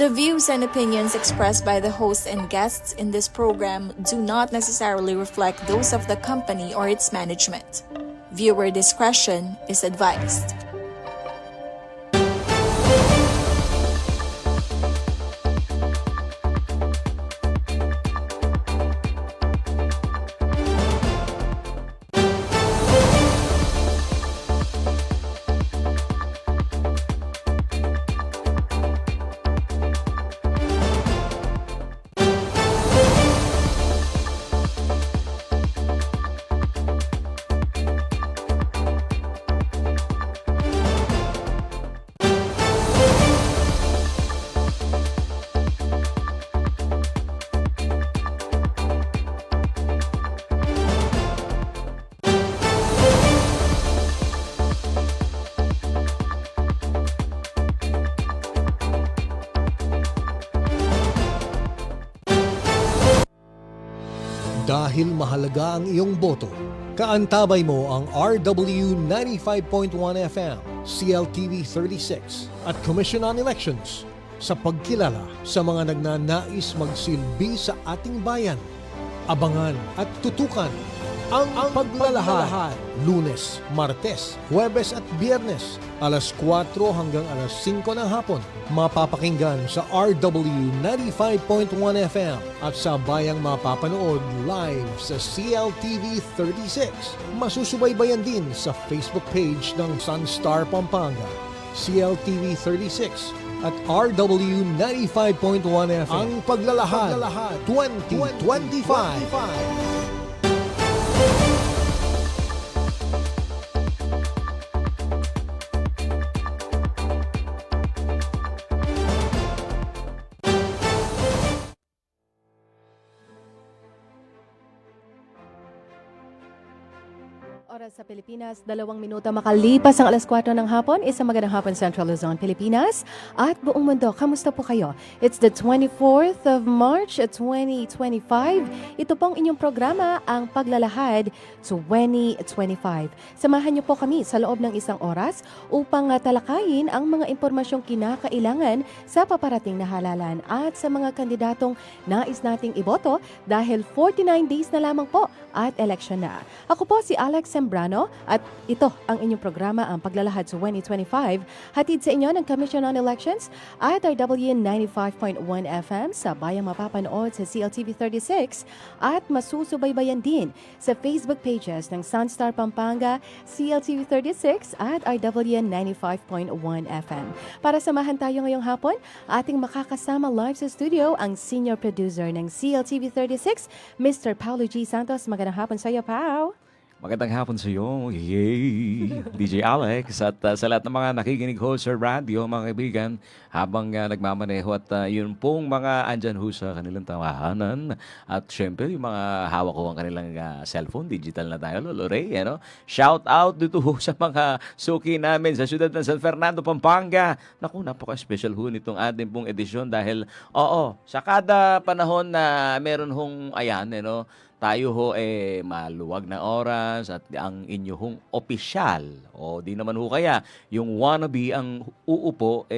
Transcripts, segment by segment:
The views and opinions expressed by the host and guests in this program do not necessarily reflect those of the company or its management. Viewer discretion is advised. Dahil mahalaga ang iyong boto, kaantabay mo ang RW 95.1 FM, CLTV 36 at Commission on Elections sa pagkilala sa mga nagnanais magsilbi sa ating bayan. Abangan at tutukan ang paglalahad. Lunes, Martes, Huwebes at Biyernes, alas 4 hanggang alas 5 ng hapon. Mapapakinggan sa RW 95.1 FM at sa bayang mapapanood live sa CLTV 36. Masusubaybayan din sa Facebook page ng Sunstar Pampanga, CLTV 36 at RW 95.1 FM. Ang paglalahad 2025. Oras sa Pilipinas, 2 minuto makalipas ang alas 4 ng hapon. Isang magandang hapon Central Luzon, Pilipinas at buong mundo. Kamusta po kayo? It's the 24th of March 2025. Ito pong inyong programa, ang Paglalahad 2025. Samahan niyo po kami sa loob ng isang oras upang talakayin ang mga impormasyong kinakailangan sa paparating na halalan at sa mga kandidatong nais nating iboto dahil 49 days na lamang po at eleksyon na. Ako po si Alex Sembrano at ito ang inyong programa, ang Paglalahad 2025. Hatid sa inyo ng Commission on Elections at RW 95.1 FM sa bayang mapapanood sa CLTV 36 at masusubaybayan din sa Facebook pages ng Sunstar Pampanga, CLTV 36 at RW 95.1 FM. Para samahan tayo ngayong hapon, ating makakasama live sa studio ang senior producer ng CLTV 36, Mr. Paulo G. Santos. Magandang hapon sa iyo, Pao. Magandang hapon sa iyo, yay! DJ Alex at sa lahat ng mga nakikinig ho sa radio, mga kaibigan, habang nagmamaneho at yun pong mga andyan ho sa kanilang tawahanan at syempre yung mga hawak ko ang kanilang cellphone, digital na tayo, Lolo Ray, ano? Shout out dito ho sa mga suki namin sa siyudad ng San Fernando, Pampanga. Naku, napaka-special ho nitong ating pong edisyon dahil, sa kada panahon na meron hong ayan, tayo ho maluwag na oras at ang inyo hong opisyal o di naman ho kaya yung wannabe ang uupo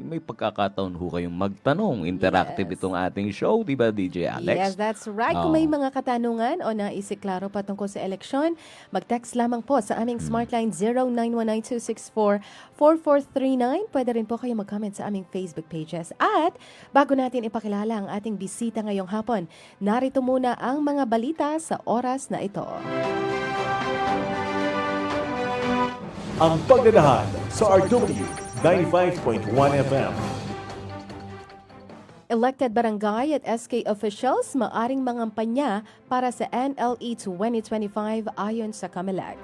may pagkakataon ho kayong magtanong. Interactive itong ating show, di ba DJ Alex? Yes, that's right. Kung may mga katanungan o naisiklaro patungkol sa eleksyon, mag-text lamang po sa aming smart line 0919-264-4439. Pwede rin po kayo mag-comment sa aming Facebook pages. At bago natin ipakilala ang ating bisita ngayong hapon, narito muna ang mga balita sa oras na ito. Ang Paglalahad sa RW 95.1 FM. Elected barangay at SK officials maaring mangampanya para sa NLE 2025 ayon sa COMELEC.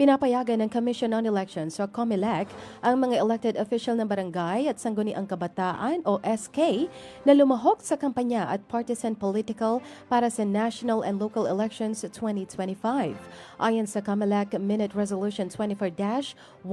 Pinapayagan ng Commission on Elections o COMELEC ang mga elected official ng barangay at sangguniang kabataan o SK na lumahok sa kampanya at partisan political para sa national and local elections 2025. Ayon sa COMELEC Minute Resolution 24-1001,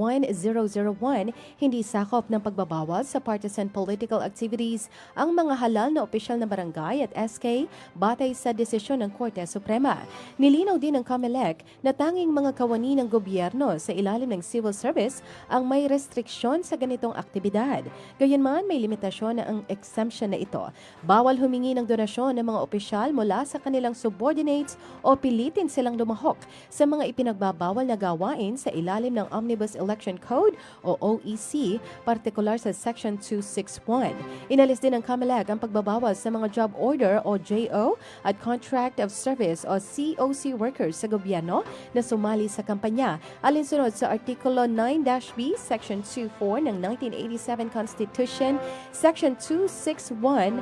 hindi sakop ng pagbabawal sa partisan political activities ang mga halal na opisyal ng barangay at SK batay sa desisyon ng Korte Suprema. Nilinaw din ng COMELEC na tanging mga kawani ng gobyerno sa ilalim ng civil service ang may restriksyon sa ganitong aktibidad. Gayunman, may limitasyon na ang exemption na ito. Bawal humingi ng donasyon ng mga opisyal mula sa kanilang subordinates o pilitin silang lumahok sa mga ipinagbabawal na gawain sa ilalim ng Omnibus Election Code o OEC, partikular sa Section 261. Inalis din ng COMELEC ang pagbabawal sa mga job order o JO at contract of service o COC workers sa gobyerno na sumali sa kampanya, alinsunod sa Artikulo 9-B, Section 24 ng 1987 Constitution, Section 261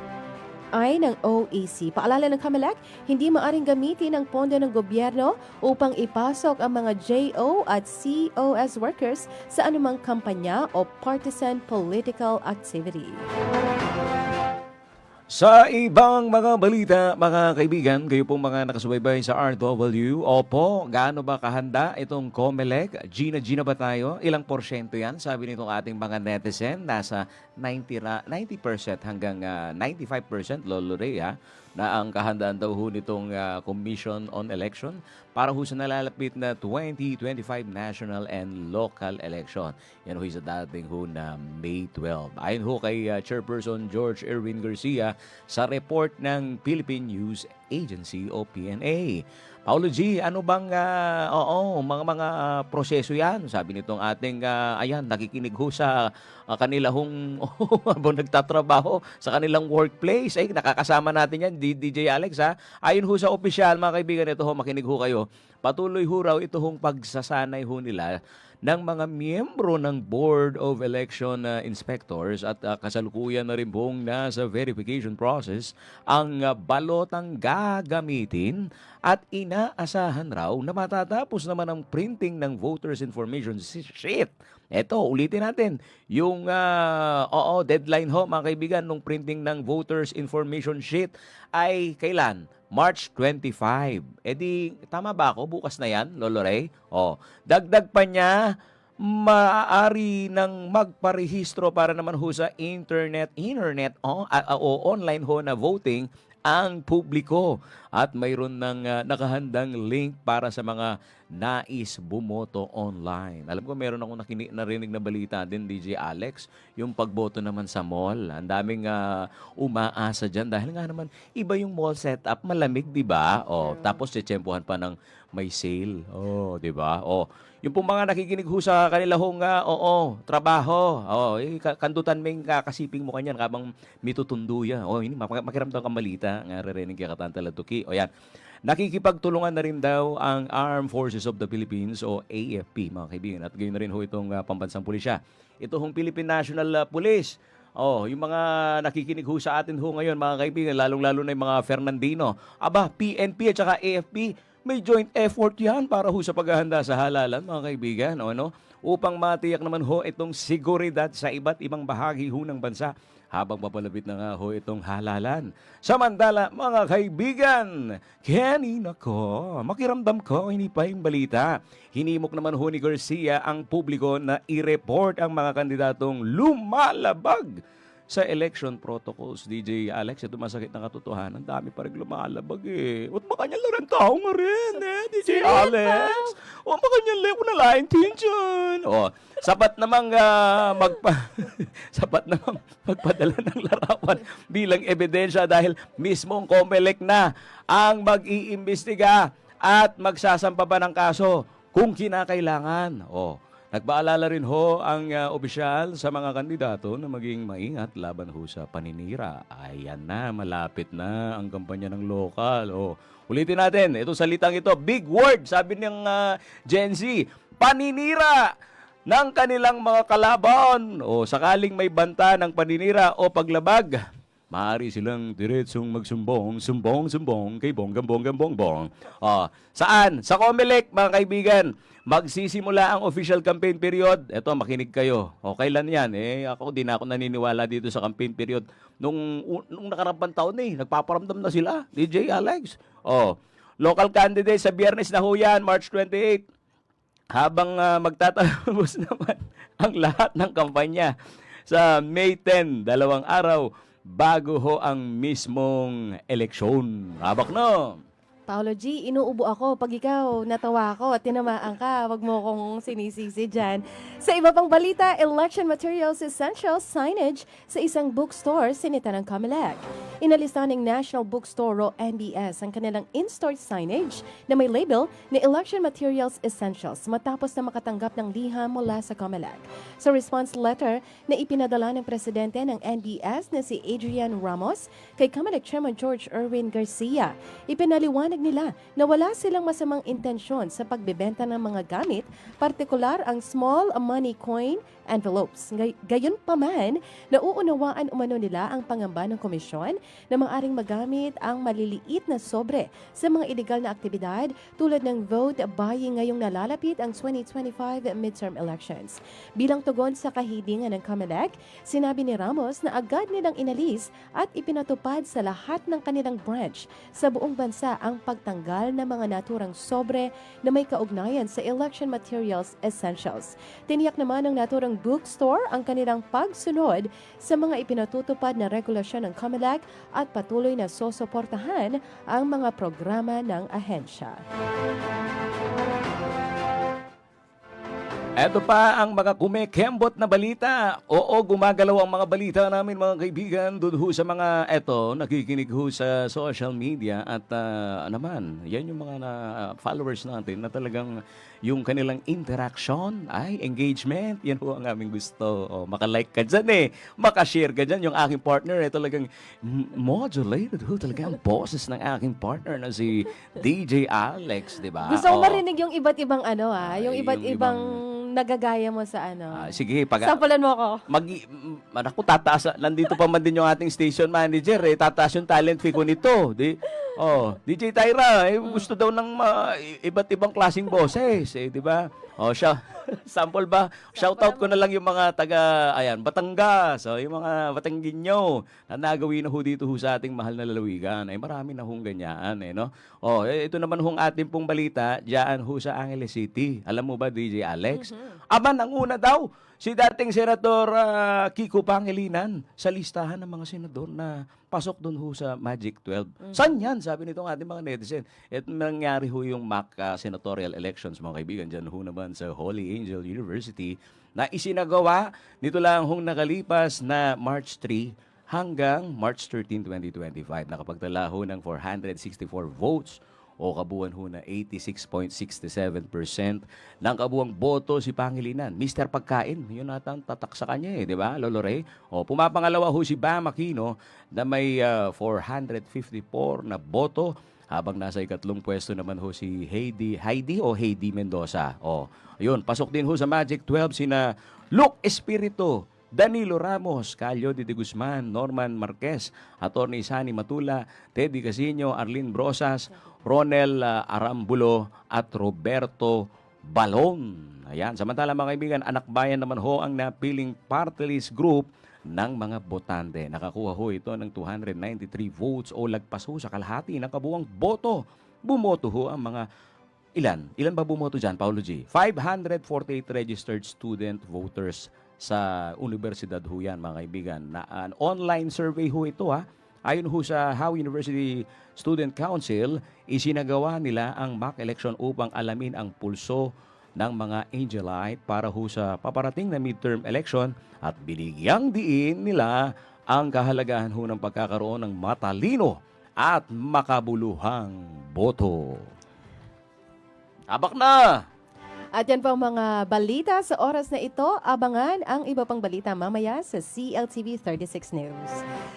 ay ng OEC. Paalala ng COMELEC, hindi maaring gamitin ang pondo ng gobyerno upang ipasok ang mga JO at COS workers sa anumang kampanya o partisan political activity. Sa ibang mga balita, mga kaibigan, kayo pong mga nakasubaybay sa RW, opo, gaano ba kahanda itong COMELEC? Gina ba tayo? Ilang porsyento yan? Sabi nitong ating mga netizen, nasa 90% hanggang 95%, Lolo Ray, na ang kahandaan daw ho nitong Commission on Election para ho sa nalalapit na 2025 national and local election. Yan ho sa dating ho na May 12. Ayon ho kay Chairperson George Erwin Garcia sa report ng Philippine News Agency o PNA. Paulo G, ano bang mga proseso yan? Sabi nitong ating ayan, nakikinig ho sa kanila hong habang nagtatrabaho sa kanilang workplace. Ay, nakakasama natin yan, DJ Alex ha. Ayon ho sa opisyal, mga kaibigan, ito ho, makinig ho kayo. Patuloy ho raw ito hong pagsasanay ho nila ng mga miyembro ng Board of Election Inspectors at kasalukuyan na rin pong nasa verification process ang balotang gagamitin at inaasahan raw na matatapos naman ang printing ng voters information sheet. Eto, ulitin natin, yung deadline ho mga kaibigan nung printing ng voters information sheet ay kailan? March 25. E di, tama ba ako? Bukas na yan, Lolo Ray? Dagdag pa niya, maaari ng magparehistro para naman ho sa internet o online ho na voting ang publiko. At mayroon ng nakahandang link para sa mga nais bumoto online. Alam ko meron akong narinig na balita din, DJ Alex, yung pagboto naman sa mall. Ang daming umaasa dyan dahil nga naman iba yung mall setup, malamig, di ba? Tapos tsempuhan pa ng may sale. Di ba? Yung pong mga nakikinig ho sa kanila hong trabaho. Kandutan may kakasiping mo kanyan kabang mitutundo yan. Ini makiramdam kang malita. Nga re-rening kaya katantalatuki. Yan. Nakikipagtulungan na rin daw ang Armed Forces of the Philippines o AFP, mga kaibigan. At gayon na rin ho itong pambansang pulisya. Ito hong Philippine National Police. Yung mga nakikinig ho sa atin ho ngayon, mga kaibigan, lalong-lalo na yung mga Fernandino. PNP at saka AFP, may joint effort yan para ho sa paghahanda sa halalan, mga kaibigan. Upang matiyak naman ho itong seguridad sa iba't ibang bahagi ho ng bansa habang papalapit na nga ho itong halalan. Samantala, mga kaibigan, kanina ko, makiramdam ko, hindi pa yung balita. Hinimok naman ho ni Garcia ang publiko na i-report ang mga kandidatong lumalabag sa election protocols. DJ Alex, ito masakit na katotohanan. Dami pa rin lumalabag eh. At makanyang larang tao nga rin DJ Alex. Makanyang lepo na lain dyan. Sapat namang sapat namang magpadala ng larawan bilang ebidensya dahil mismong COMELEC na ang mag-iimbestiga at magsasampa pa ng kaso kung kinakailangan. Nagpaalala rin ho ang opisyal sa mga kandidato na maging maingat laban ho sa paninira. Ayan na, malapit na ang kampanya ng lokal. Ulitin natin, itong salitang ito, big word, sabi ng Gen Z, paninira ng kanilang mga kalaban. Sakaling may banta ng paninira o paglabag, maaari silang diretsong sumbong kay bonggam. Saan? Sa COMELEC, mga kaibigan. Magsisimula ang official campaign period. Eto, makinig kayo. Kailan yan? Ako, di na ako naniniwala dito sa campaign period. Nung nakarampang taon nagpaparamdam na sila. DJ Alex. Local candidates sa Biyernes na ho yan, March 28. Habang magtatapos naman ang lahat ng kampanya sa May 10, 2 araw, bago ho ang mismong eleksyon. Habak na! Paolo G, inuubo ako pag ikaw natawa ako at tinamaan ka. Wag mo kong sinisisi dyan. Sa iba pang balita, election materials essential signage sa isang bookstore sinita ng COMELEC. Inalista ng National Bookstore o NBS ang kanilang in-store signage na may label na election materials essentials matapos na makatanggap ng liham mula sa COMELEC. Sa response letter na ipinadala ng presidente ng NBS na si Adrian Ramos kay COMELEC Chairman George Erwin Garcia, ipinaliwanag nila na wala silang masamang intensyon sa pagbebenta ng mga gamit, partikular ang small money coin envelopes. Gayunpaman, nauunawaan umano nila ang pangamba ng komisyon na maaaring magamit ang maliliit na sobre sa mga illegal na aktibidad tulad ng vote buying ngayong nalalapit ang 2025 midterm elections. Bilang tugon sa kahilingan ng COMELEC, sinabi ni Ramos na agad nilang inalis at ipinatupad sa lahat ng kanilang branch sa buong bansa ang pagtanggal ng mga naturang sobre na may kaugnayan sa election materials essentials. Tiniyak naman ng naturang bookstore ang kanilang pagsunod sa mga ipinatutupad na regulasyon ng COMELEC at patuloy na susuportahan ang mga programa ng ahensya. Eto pa ang mga kumekembot na balita. Oo, gumagalaw ang mga balita namin mga kaibigan doon ho sa mga nakikinig ho sa social media at naman, yan yung mga followers natin na talagang yung kanilang interaction, engagement, yan ho ang aming gusto. Makalike ka dyan makashare ka dyan. Yung aking partner talagang modulated ho talaga ang boses ng aking partner na si DJ Alex, di ba? Gusto ko marinig yung iba't ibang yung iba't yung ibang nagagaya mo sa sige, Sampalan mo ako. Naku, tataas. Nandito pa man din yung ating station manager. Tataas yung talent fee ko nito. DJ Tyra, gusto daw ng iba't ibang klaseng boses. Di ba? Siya. Sample ba? Shoutout ko na lang yung mga Batangas. Yung mga Batangginyo na nagawin na ho dito ho sa ating mahal na lalawigan. Marami na hong ganyan. No? Ito naman hong ating pong balita diyan ho sa Angeles City. Alam mo ba, DJ Alex? Aman, ang una daw, si dating Senator Kiko Pangilinan sa listahan ng mga senador na pasok doon ho sa Magic 12. Saan yan? Sabi nitong ating mga netizen. At nangyari ho yung mock senatorial elections, mga kaibigan, dyan ho naman sa Holy Angel University na isinagawa nito lang hong nakalipas na March 3 hanggang March 13, 2025. Nakapagtala ho ng 464 votes o kabuuan ho na 86.67% ng kabuuang boto si Pangilinan. Mr. Pagkain, yun natang tatak sa kanya di ba, Lolo Ray? Pumapangalawa ho si Bam Aquino na may 454 na boto, habang nasa ikatlong pwesto naman ho si Heidi Mendoza. Yun, pasok din ho sa Magic 12 sina Luke Espiritu, Danilo Ramos, Calio de Guzman, Norman Marquez, Attorney Sani Matula, Teddy Casino, Arlene Brosas, Ronel Arambulo at Roberto Balon. Ayan, samantala mga kaibigan, anak bayan naman ho ang napiling party list group ng mga botante. Nakakuha ho ito ng 293 votes o lagpas ho sa kalahati ng kabuuang boto. Bumoto ho ang mga ilan ba bumoto dyan, Paulo G? 548 registered student voters sa universidad ho yan, mga kaibigan. An online survey ho ito Ayon ho sa Howe University Student Council, isinagawa nila ang mock election upang alamin ang pulso ng mga Angelite para ho sa paparating na midterm election at binigyang diin nila ang kahalagahan ho ng pagkakaroon ng matalino at makabuluhang boto. Abak na! At yan po ang mga balita sa oras na ito. Abangan ang iba pang balita mamaya sa CLTV 36 News.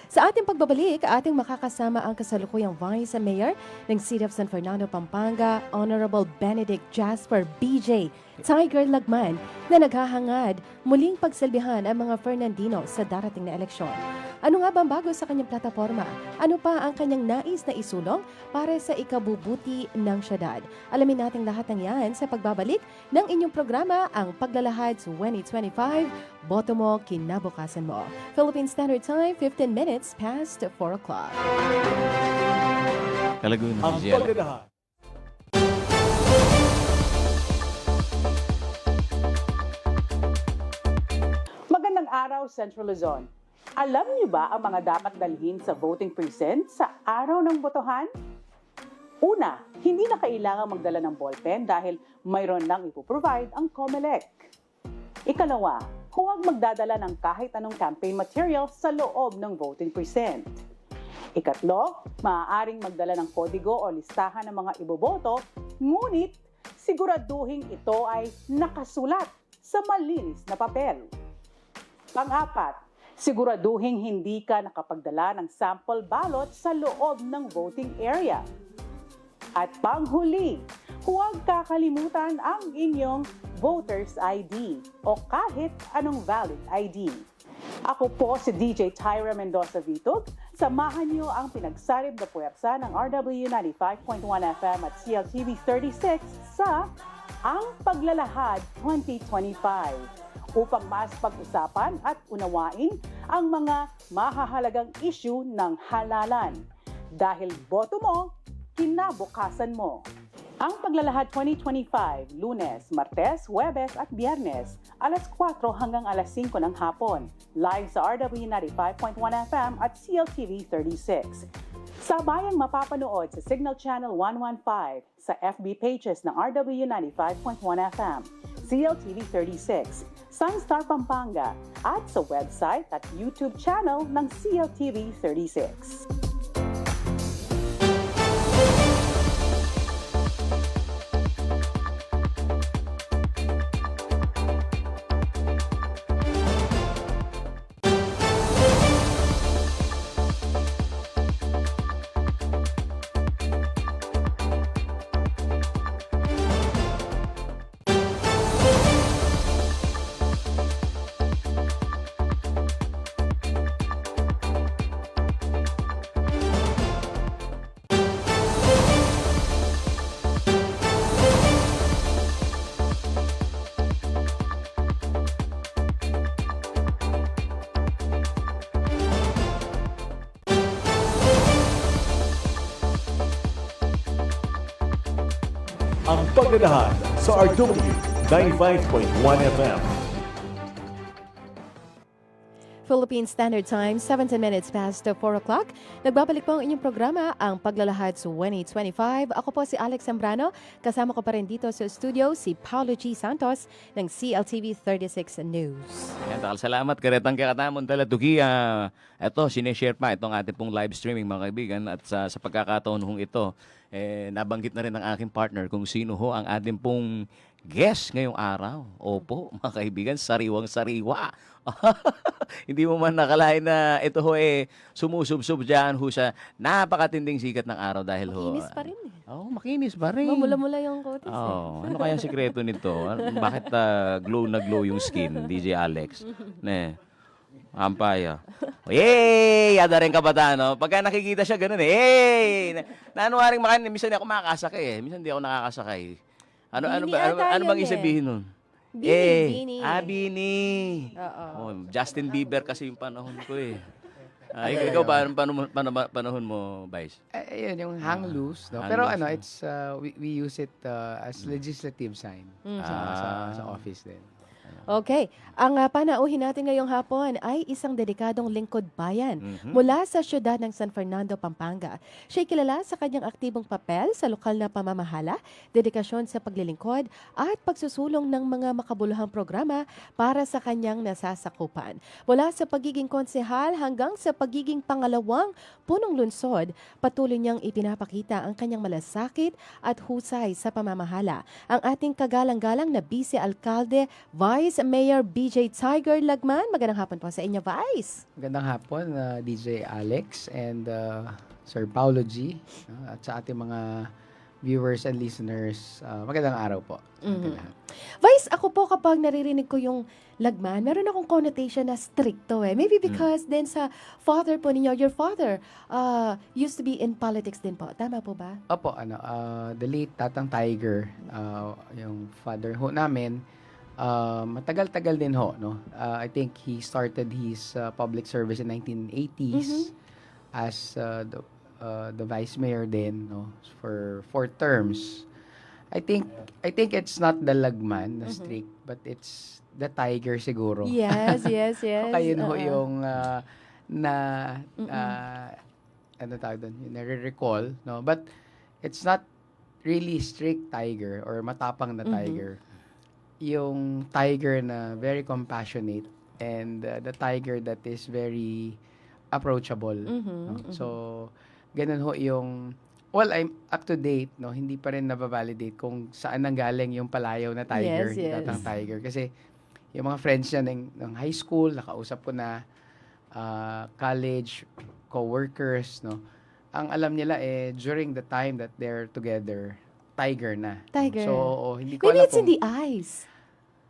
Sa ating pagbabalik, ating makakasama ang kasalukuyang Vice Mayor ng City of San Fernando, Pampanga, Honorable Benedict Jasper BJ Tiger Lagman, na naghahangad muling pagsilbihan ang mga Fernandino sa darating na eleksyon. Ano nga ba ang bago sa kanyang plataforma? Ano pa ang kanyang nais na isulong para sa ikabubuti ng syudad? Alamin natin lahat ng yan sa pagbabalik ng inyong programa, ang Paglalahad 2025, Boto Mo, Kinabukasan Mo. Philippine Standard Time, 15 minutes past 4 o'clock. Kalaguin ng Ang DJ Alex. pagdadahan. Magandang araw, Central Luzon. Alam niyo ba ang mga dapat dalhin sa voting precinct sa araw ng botohan? Una, hindi na kailangang magdala ng ballpen dahil mayroon nang ipoprovide ang COMELEC. Ikalawa, huwag magdadala ng kahit anong campaign material sa loob ng voting precinct. Ikatlo, maaaring magdala ng kodigo o listahan ng mga iboboto, ngunit siguraduhin ito ay nakasulat sa malinis na papel. Pang-apat, siguraduhin hindi ka nakapagdala ng sample ballot sa loob ng voting area. At panghuli, huwag kakalimutan ang inyong voter's ID o kahit anong valid ID. Ako po si DJ Tyra Mendoza Vitug. Samahan niyo ang pinagsarib na puwersa ng RW 95.1 FM at CLTV 36 sa Ang Paglalahad 2025 upang mas pag-usapan at unawain ang mga mahahalagang issue ng halalan. Dahil boto mo, kinabukasan mo. Ang Paglalahad 2025, Lunes, Martes, Huwebes at Biyernes, alas 4 hanggang alas 5 ng hapon. Live sa RW 95.1 FM at CLTV 36. Sabayang mapapanood sa Signal Channel 115, sa FB pages ng RW 95.1 FM, CLTV 36, Sunstar Pampanga, at sa website at YouTube channel ng CLTV 36. Ang Paglalahad sa RW 95.1 FM. Philippine Standard Time, 17 minutes past 4 o'clock. Nagbabalik po ang inyong programa, ang Paglalahad sa 2025. Ako po si Alex Zambrano. Kasama ko pa rin dito sa studio si Paulo G. Santos ng CLTV 36 News. Yan, takal salamat. Karetang kakatamon tala tugiya. Ito, sineshare pa itong ating pong live streaming mga kaibigan. At sa pagkakataon hong ito, nabanggit na rin ng aking partner kung sino ho ang ating pong guest ngayong araw. Opo, mga kaibigan, sariwang-sariwa. Hindi mo man nakalain na ito ho sumusubsub dyan ho sa napakatinding sikat ng araw dahil ho. Makinis pa rin eh. Makinis pa rin. Mamula-mula yung kotis Ano kaya ang sikreto nito? Bakit glow na glow yung skin, DJ Alex? Ampaya. Yay! Yada rin kabataan, no? Pagka nakikita siya, ganun eh. Yay! Nanuwaring makain, minsan di ako makakasakay eh. Minsan di ako nakakasakay. Ano bang isabihin nun? Bini. Bini. Oo. Justin Bieber kasi yung panahon ko eh. Ikaw ba, panahon mo, Vice? Ayun, yung hang loose. No? Pero it's we use it as legislative sign sa office din. Okay. Ang panauhin natin ngayong hapon ay isang dedikadong lingkod bayan mula sa siyudad ng San Fernando, Pampanga. Siya'y kilala sa kanyang aktibong papel sa lokal na pamamahala, dedikasyon sa paglilingkod at pagsusulong ng mga makabuluhang programa para sa kanyang nasasakupan. Mula sa pagiging konsehal hanggang sa pagiging pangalawang punong lungsod, patuloy niyang ipinapakita ang kanyang malasakit at husay sa pamamahala. Ang ating kagalang-galang na Vice Alcalde, Vice Mayor BJ Tiger Lagman. Magandang hapon po sa inyo, Vice. Magandang hapon, DJ Alex and Sir Paulo G. At sa ating mga viewers and listeners, magandang araw po. Vice, ako po kapag naririnig ko yung Lagman, meron akong connotation na stricto eh. Maybe because then sa father po ninyo, your father used to be in politics din po. Tama po ba? Opo, the late Tatang Tiger, yung father ho namin, matagal-tagal din ho, no? I think he started his public service in 1980s as the vice mayor din, no, for 4 terms. I think it's not the Lagman na strict, but it's the Tiger siguro. Yes. Kaya yun ho yung na ano tawag doon, yung nare-recall, no? But it's not really strict tiger or matapang na tiger. Yung tiger na very compassionate and the tiger that is very approachable. No? So, ganun ho yung I'm up to date, no? Hindi pa rin nababalidate kung saan nanggaling yung palayaw na tiger, Yes, yes. Tatang Tiger. Kasi yung mga friends niya ng high school, nakausap ko na college, co-workers, no? Ang alam nila during the time that they're together, tiger na. Tiger. So, hindi ko Maybe alam it's in kung... the eyes.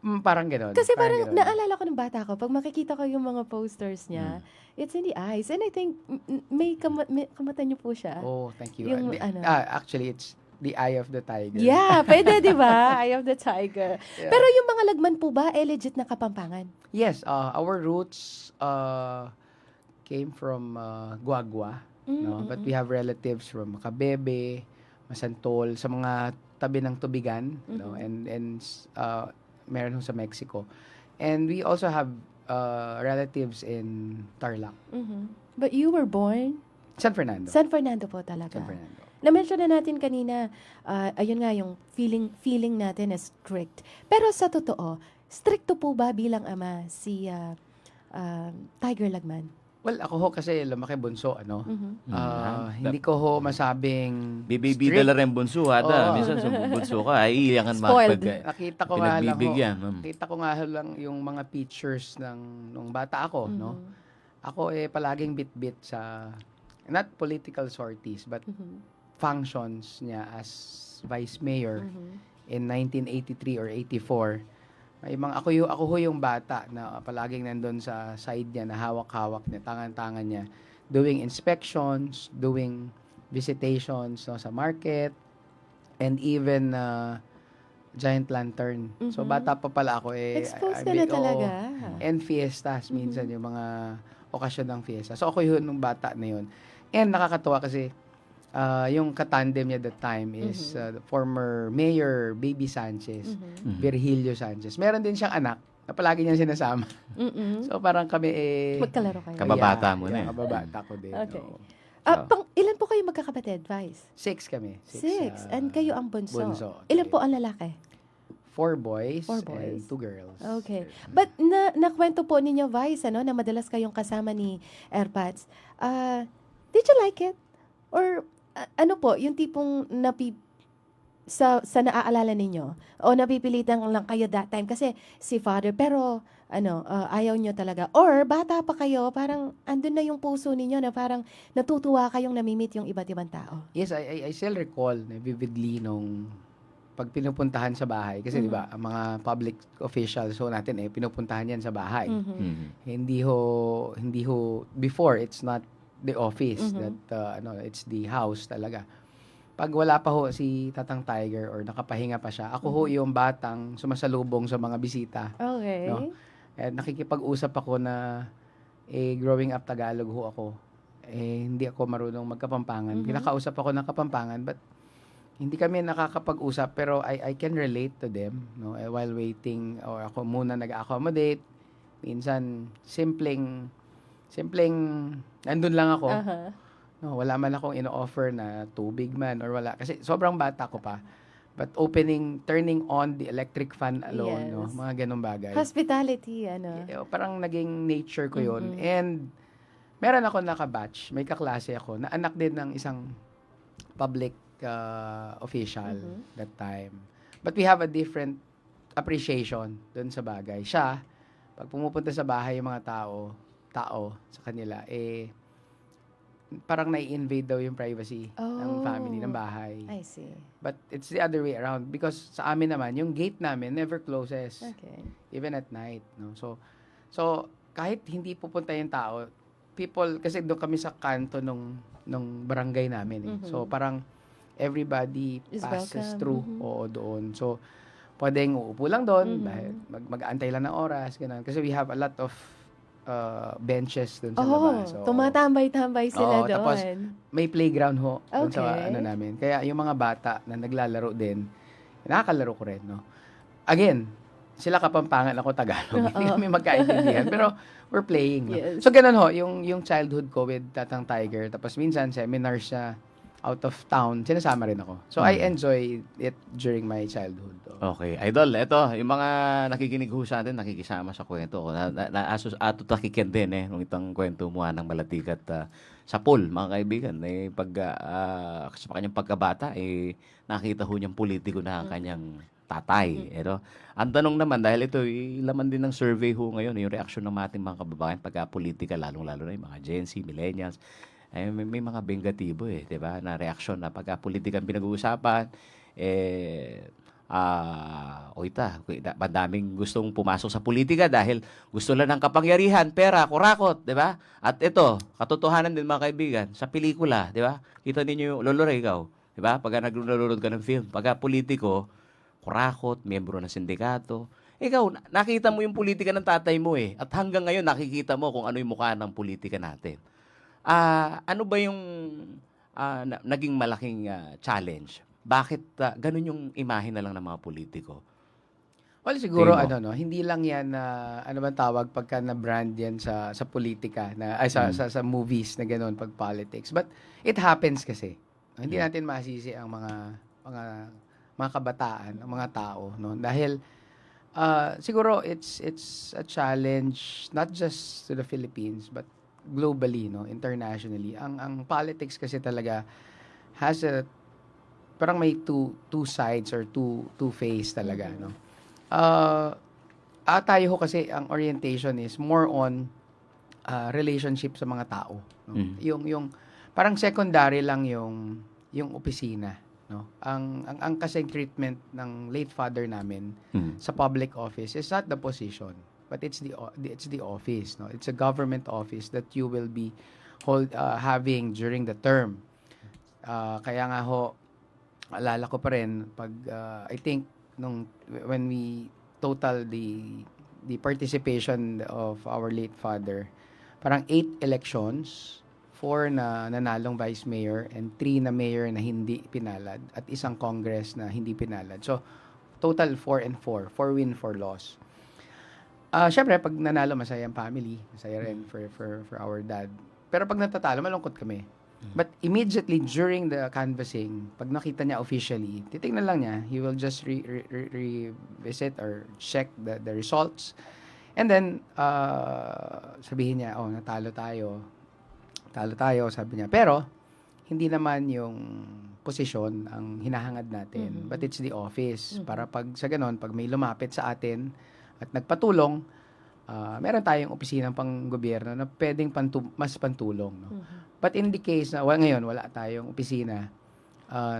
Parang gano'n. Kasi parang gano'n. naalala ko ng bata ko, pag makikita ko yung mga posters niya, it's in the eyes. And I think may kamata niyo po siya. Oh, thank you. Yung ano. Actually, it's the eye of the tiger. Yeah, pwede, di ba? Eye of the tiger. Yeah. Pero yung mga lagman po ba, legit na Kapampangan? Yes, our roots came from Guagua, no? But we have relatives from Macabebe, Masantol, sa mga tabi ng Tubigan, no? And meron ho sa Mexico. And we also have relatives in Tarlac. But you were born? San Fernando. San Fernando po talaga. San Fernando. Na-mention na natin kanina, ayun nga yung feeling natin is strict. Pero sa totoo, stricto po ba bilang ama si Tiger Lagman? Well, ako ho kasi lumaki bunso, ano? Hindi ko ho masabing Bibida la rin bunso, hada. Oo. Minsan sa bunso ka, ay iyangan Spoiled. Nakita ko nga lang ho. Pinagbibigyan. Nakita ko nga lang yung mga pictures nung bata ako, no? Ako palaging bit-bit sa not political sorties but functions niya as vice mayor in 1983 or 84. May mga ako ho yung bata na palaging nandun sa side niya na hawak-hawak niya, tangan-tangan niya, doing inspections, doing visitations, no, sa market, and even giant lantern. So bata pa pala ako Exposed ka na talaga. And fiestas minsan yung mga okasyon ng fiesta. So ako yun nung bata na yun. And nakakatuwa kasi yung katandem niya that time is the former Mayor Baby Sanchez, Virgilio Sanchez. Meron din siyang anak na palagi niyang sinasama. So parang kami Magkalaro kayo. Kababata mo na eh. Kababata ko din. Okay. oo. Ilan po kayo magkakapatid, Vice? 6 kami. Six. And kayo ang bunso. bunso. Ilan po ang lalaki? 4 boys, 4 boys. and 2 girls. Okay. But nakwento po ninyo, Vice, na madalas kayong kasama ni Airpods. Did you like it? Or ano po, yung tipong sa naaalala ninyo? O napipilitan lang kayo that time kasi si father, pero ayaw nyo talaga. Or bata pa kayo, parang andun na yung puso ninyo na parang natutuwa kayong namimit yung iba't ibang tao. Yes, I still recall vividly nung pag pinupuntahan sa bahay. Kasi di ba, ang mga public officials ho natin pinupuntahan yan sa bahay. Hindi ho, before, it's not the office that, it's the house talaga. Pag wala pa ho si Tatang Tiger or nakapahinga pa siya, ako ho yung batang sumasalubong sa mga bisita. Okay. No? At nakikipag-usap ako na growing up Tagalog ho ako. Hindi ako marunong magkapampangan. Kinakausap ako ng Kapampangan but hindi kami nakakapag-usap pero I can relate to them, no? While waiting or ako muna nag-accommodate. Minsan simpleng nandun lang ako. No, wala man akong ino-offer na tubig man or wala kasi sobrang bata ko pa. But turning on the electric fan alone, no, Yes. mga ganung bagay. Hospitality, Parang naging nature ko 'yon. And meron ako naka-batch, may kaklase ako na anak din ng isang public official that time. But we have a different appreciation doon sa bagay. Siya, pag pumupunta sa bahay yung mga tao sa kanila, parang nai-invade daw yung privacy ng family, ng bahay. I see. But it's the other way around because sa amin naman, yung gate namin never closes. Okay. Even at night, no? So kahit hindi pupunta yung tao, people, kasi doon kami sa kanto nung barangay namin. So parang everybody Is passes welcome. through doon. So pwedeng uupo lang doon, dahil mag-aantay lang ng oras, ganun. Kasi we have a lot of benches doon sa labas. So, tumatambay-tambay sila doon. Tapos may playground ho doon sa Okay. namin. Kaya yung mga bata na naglalaro din, nakakalaro ko rin, no? Again, sila Kapampangan, ako Tagalog. Hindi kami magkaintindihan. Pero we're playing. No? Yes. So, ganun ho, yung childhood ko with Tatang Tiger. Tapos minsan, seminars siya out of town, sinasama rin ako. So, I enjoy it during my childhood. Okay. Idol, eto, yung mga nakikinig ho sa atin, nakikisama sa kwento ko. Ato takikin din nung itang kwento mo ng Malatikat sa pool, mga kaibigan. Sa kanyang pagkabata, nakita ho niyang politiko na ang kanyang tatay. Eto. Ang tanong naman, dahil ito, laman din ng survey ho ngayon, yung reaksyon ng ating mga kababayan pagka-politika, lalong-lalo na yung mga Gen Z, millennials, may mga bengatibo di ba? Na reaksyon na pagka-politika ang pinag-uusapan, madaming gustong pumasok sa politika dahil gusto lang ng kapangyarihan, pera, kurakot, di ba? At ito, katotohanan din mga kaibigan, sa pelikula, di ba? Kita ninyo yung Lolo Ray, ikaw, di ba? Pagka nanonood ka ng film, pagka politiko, kurakot, miyembro ng sindikato. Ikaw, nakita mo yung politika ng tatay mo at hanggang ngayon nakikita mo kung ano yung mukha ng politika natin. Ano ba yung naging malaking challenge? Bakit ganun yung imahe na lang ng mga politiko? Well, siguro, Tingin mo? hindi lang yan, ano bang tawag, pagka na-brand yan sa politika, sa movies na gano'n, pag politics. But it happens kasi. Hindi natin masisi ang mga kabataan, ang mga tao, no? Dahil, siguro, it's a challenge, not just to the Philippines, but globally, no, internationally. Ang politics kasi talaga has parang may two sides or two face talaga, no. Tayo ho kasi ang orientation is more on relationship sa mga tao, no. Yung parang secondary lang yung opisina, no. Ang kasing treatment ng late father namin sa public office is not the position, but it's the office, no. It's a government office that you will be having during the term. Kaya nga ho, alala ko pa rin pag I think when we total the participation of our late father, parang 8 elections, 4 na nanalong vice mayor and 3 na mayor na hindi pinalad at isang congress na hindi pinalad. So total 4 and 4 win, 4 loss. Syempre, pag nanalo, masaya ang family. Masaya rin for our dad. Pero pag natatalo, malungkot kami. But immediately during the canvassing, pag nakita niya officially, titingnan lang niya, he will just revisit or check the results. And then, sabihin niya, natalo tayo. Talo tayo, sabi niya. Pero, hindi naman yung posisyon ang hinahangad natin. But it's the office. Para pag sa ganon, pag may lumapit sa atin at nagpatulong, meron tayong opisinang pang-gobyerno na pwedeng mas pantulong. No? But in the case na ngayon wala tayong opisina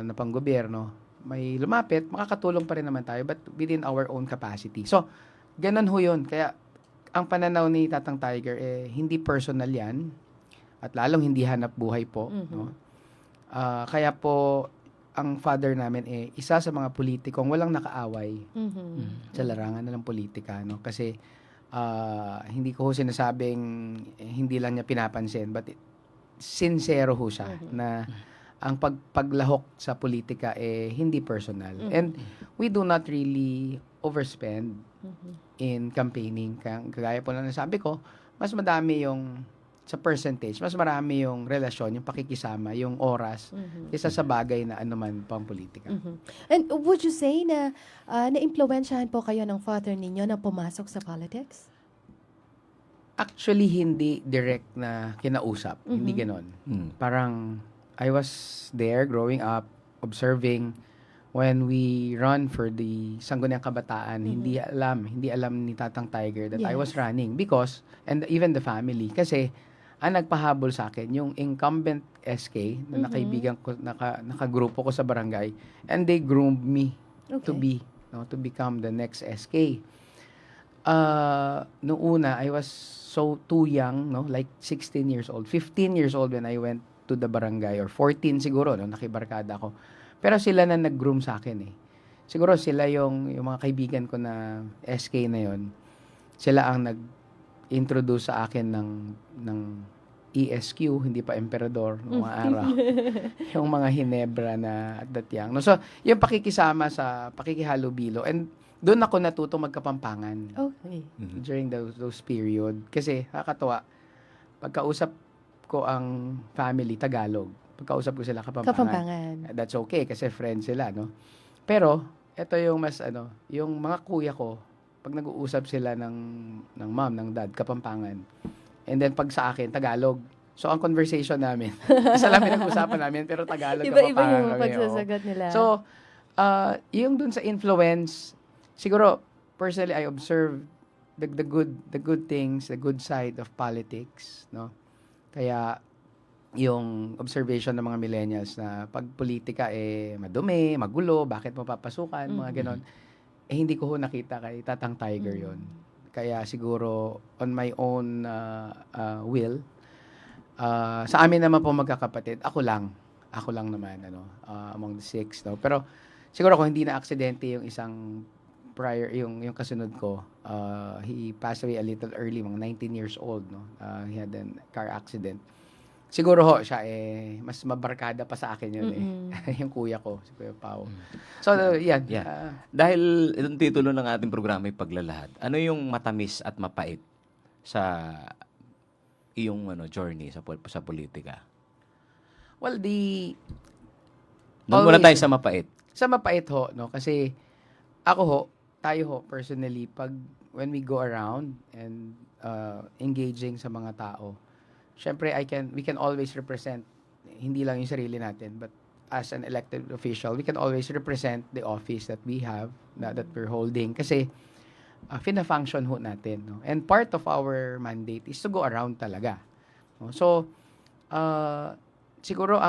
na pang-gobyerno, may lumapit, makakatulong pa rin naman tayo but within our own capacity. So, ganun ho yun. Kaya, ang pananaw ni Tatang Tiger, hindi personal yan at lalong hindi hanap buhay po. No? Kaya po, ang father namin isa sa mga politikong walang nakaaway sa larangan ng politika. No? Kasi, hindi ko ho sinasabing hindi lang niya pinapansin, but sincero ho siya na ang paglahok sa politika hindi personal. And we do not really overspend in campaigning. Kagaya po lang nasabi ko, mas madami yung sa percentage, mas marami yung relasyon, yung pakikisama, yung oras, kaysa sa bagay na anuman pang politika. And would you say na na-impluwensyahan po kayo ng father ninyo na pumasok sa politics? Actually, hindi direct na kinausap. Hindi ganon. Parang, I was there growing up, observing when we run for the Sangguniang Kabataan. Hindi alam ni Tatang Tiger that I was running because, and even the family, kasi ang nagpahabol sa akin, yung incumbent SK na nakaibigan ko, nakagrupo ko sa barangay, and they groomed me to become the next SK. Noong una, I was too young, no? Like 16 years old. 15 years old when I went to the barangay, or 14 siguro, no? Nakibarkada ako. Pero sila na nag-groom sa akin Siguro sila yung mga kaibigan ko na SK na yon. Sila ang nag-introduce sa akin ng ESQ, hindi pa emperador noong mga araw. Yung mga Hinebra na at that young. No? So, yung pakikisama sa pakikihalubilo. And doon ako natuto magkapampangan Okay. during those period. Kasi, nakakatawa, pagkausap ko ang family, Tagalog. Pagkausap ko sila Kapampangan. Kapampangan. That's okay kasi friends sila, no? Pero, ito yung mas, yung mga kuya ko, pag nag-uusap sila ng mom, ng dad, Kapampangan. And then, pag sa akin, Tagalog. So, ang conversation namin, isa lang pinag-usapan namin, pero Tagalog, Iba-iba Kapampangan yung kami, oo. pagsasagot nila. So, yung dun sa influence, siguro, personally, I observe the good things, the good side of politics, no? Kaya, yung observation ng mga millennials na pag politika madumi, magulo, bakit mo papasukan, mga ganon. Hindi ko ho nakita kay Tatang Tiger yon. Kaya siguro, on my own will, sa amin naman po magkakapatid, ako lang naman, among the 6, no? Pero, siguro kung hindi na aksidente yung isang prior, yung kasunod ko, he passed away a little early, mga 19 years old, no? He had a car accident. Siguro ho, siya mas mabarkada pa sa akin yun yung kuya ko, si Kuya Pao. So, yan. Yeah. Dahil itong titulo ng ating programa ay Paglalahad, ano yung matamis at mapait sa iyong journey sa politika? Well, Doon muna tayo sa mapait. Sa mapait ho, no? Kasi tayo ho, personally, when we go around and engaging sa mga tao, syempre, we can always represent, hindi lang yung sarili natin, but as an elected official, we can always represent the office that we have, that we're holding. Kasi, fina-function ho natin. No? And part of our mandate is to go around talaga. No? So, siguro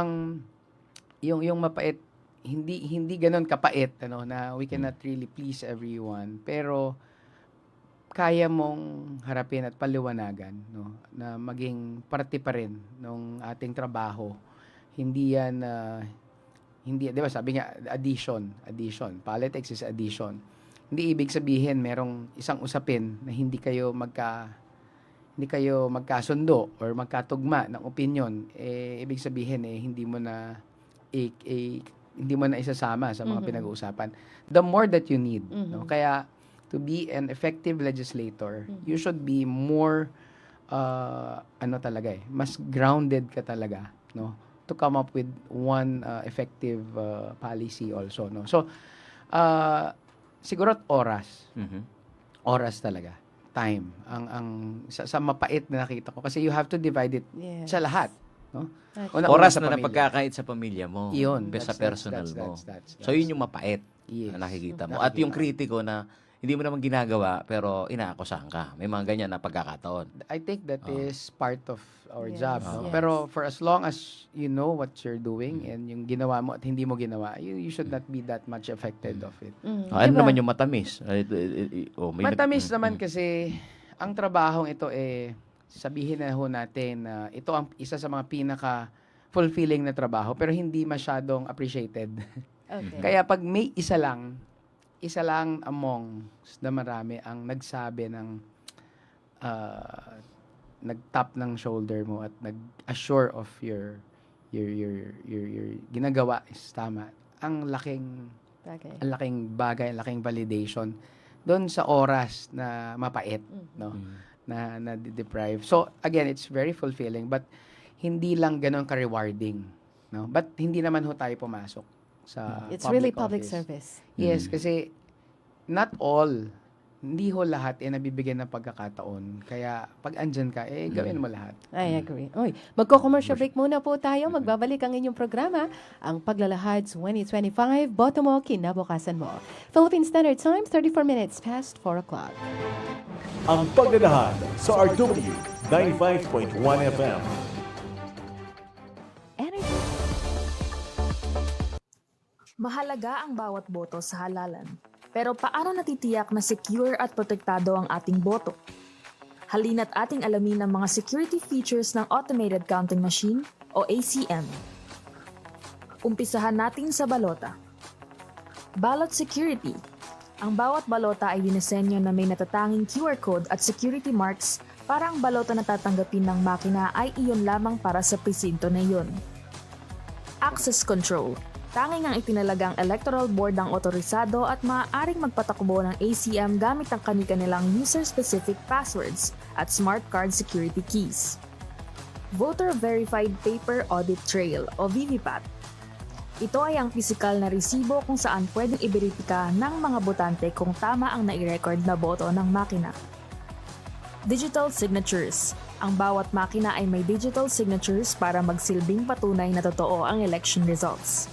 yung mapait, hindi ganun kapait, na we cannot really please everyone. Pero, kaya mong harapin at paliwanagan, no, na maging parte pa rin ng ating trabaho. Hindi yan, di ba sabi nga, addition. Politics is addition. Hindi ibig sabihin merong isang usapin na hindi kayo magkasundo or magkatugma ng opinion. Ibig sabihin hindi mo na isasama sa mga pinag-uusapan. The more that you need, no? Kaya to be an effective legislator, you should be more, mas grounded ka talaga, no? To come up with one effective policy also, no? So, siguro oras. Oras talaga. Time. Sa mapait na nakita ko. Kasi you have to divide it sa lahat, no? Oras sa na pamilya. napagkakait sa pamilya mo. Yun. Sa personal mo. That's- So, yun yung mapait Yes. na nakikita mo. At yung kritiko na hindi mo naman ginagawa, pero inaakusahan ka. May mga ganyan na pagkakataon. I think that is part of our Yes, job. No? yes. Pero for as long as you know what you're doing and yung ginawa mo at hindi mo ginawa, you should not be that much affected of it. Ano Diba? naman yung matamis? Matamis naman kasi ang trabahong ito sabihin na ho natin na ito ang isa sa mga pinaka fulfilling na trabaho pero hindi masyadong appreciated. Okay. Kaya pag may isa lang among the marami ang nagsabi ng nag-tap ng shoulder mo at nag-assure of your ginagawa is tama. Ang laking bagay, ang laking validation doon sa oras na mapait, no? Na deprive. So again, it's very fulfilling but hindi lang ganoon ka-rewarding, no? But hindi naman ho tayo pumasok sa It's really public office. service. Yes, kasi not all, hindi ho lahat nabibigyan ng pagkakataon. Kaya pag andyan ka, gawin mo lahat. I agree. Oy, magko-commercial break muna po tayo. Magbabalik ang inyong programa, ang Paglalahads 2025. Boto mo, kinabukasan mo. Philippine Standard Time, 34 minutes past 4 o'clock. Ang Paglalahad sa RW 95.1 FM. Energy. Mahalaga ang bawat boto sa halalan. Pero paano natitiyak na secure at protektado ang ating boto? Halina't ating alamin ang mga security features ng Automated Counting Machine o ACM. Umpisahan natin sa balota. Ballot security. Ang bawat balota ay dinisenyo na may natatanging QR code at security marks para ang balota na tatanggapin ng makina ay iyon lamang para sa presinto na iyon. Access control. Tanging ang itinalagang electoral board ang otorisado at maaaring magpatakbo ng ACM gamit ang kanilang user-specific passwords at smart card security keys. Voter Verified Paper Audit Trail o VVPAT. Ito ay ang pisikal na resibo kung saan pwedeng iberipika ng mga botante kung tama ang nai-record na boto ng makina. Digital Signatures. Ang bawat makina ay may digital signatures para magsilbing patunay na totoo ang election results.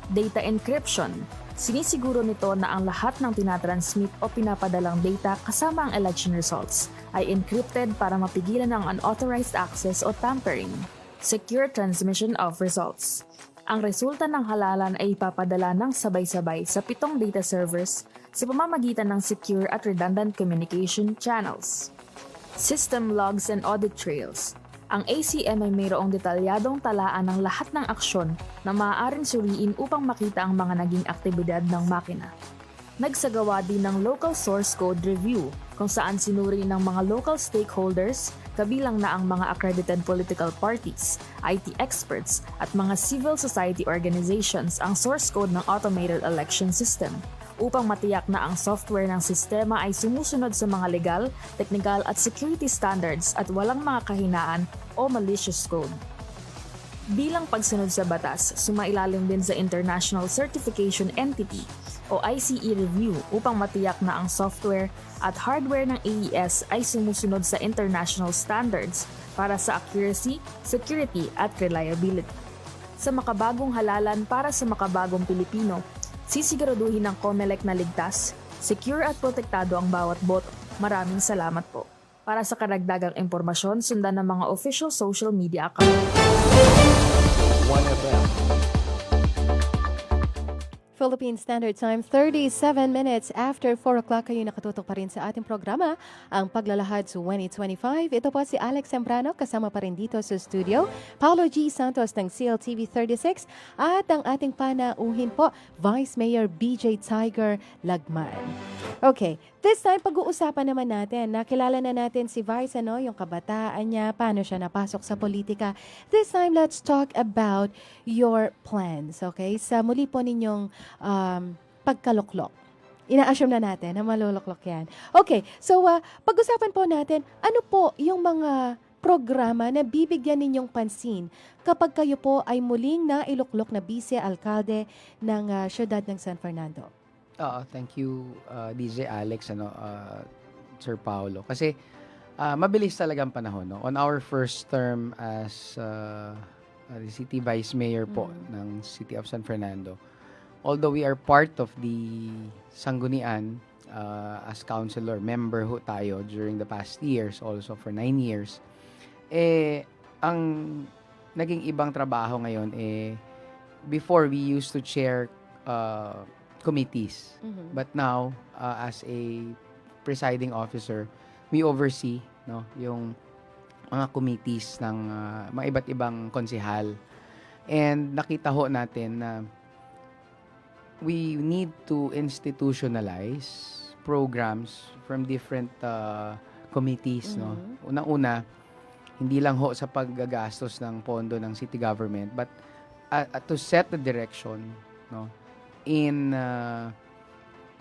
Data Encryption. Sinisiguro nito na ang lahat ng tinatransmit o pinapadalang data kasama ang election results ay encrypted para mapigilan ang unauthorized access o tampering. Secure Transmission of Results. Ang resulta ng halalan ay ipapadala ng sabay-sabay sa 7 data servers sa pamamagitan ng secure at redundant communication channels. System Logs and Audit Trails. Ang ACM ay mayroong detalyadong talaan ng lahat ng aksyon na maaaring suriin upang makita ang mga naging aktibidad ng makina. Nagsagawa din ng Local Source Code Review kung saan sinuri ng mga local stakeholders, kabilang na ang mga accredited political parties, IT experts at mga civil society organizations ang source code ng automated election system upang matiyak na ang software ng sistema ay sumusunod sa mga legal, technical at security standards at walang mga kahinaan o malicious code. Bilang pagsunod sa batas, sumailalim din sa International Certification Entity o ICE review upang matiyak na ang software at hardware ng AES ay sumusunod sa international standards para sa accuracy, security at reliability. Sa makabagong halalan para sa makabagong Pilipino, sisiguraduhin ng COMELEC na ligtas, secure at protektado ang bawat boto. Maraming salamat po. Para sa karagdagang impormasyon, sundan ng mga official social media account. 1FM. Philippine Standard Time, 37 minutes after 4 o'clock kayo nakatutok pa rin sa ating programa, ang Paglalahad 2025. Ito po si Alex Sembrano, kasama pa rin dito sa studio, Paulo G. Santos ng CLTV 36, at ang ating panauhin po, Vice Mayor BJ Tiger Lagman. Okay, this time pag-uusapan naman natin, nakilala na natin si Vice, yung kabataan niya, paano siya napasok sa politika. This time, let's talk about your plans, okay? Sa muli po ninyong pagkaluklok. Ina-assume na natin na maluluklok yan. Okay, so pag-usapan po natin, ano po yung mga programa na bibigyan ninyong pansin kapag kayo po ay muling nailuklok na vice-alkalde ng siyudad ng San Fernando? Thank you, DJ Alex, Sir Paulo. Kasi mabilis talaga ang panahon. No? On our first term as the City Vice Mayor po ng City of San Fernando, although we are part of the Sanggunian as councilor, member ho tayo during the past years, also for 9 years, ang naging ibang trabaho ngayon, before we used to chair committees. But now, as a presiding officer, we oversee yung mga committees ng mga iba't ibang konsehal. And nakita ho natin na we need to institutionalize programs from different committees. Unang-una, hindi lang ho sa paggagastos ng pondo ng city government, but to set the direction in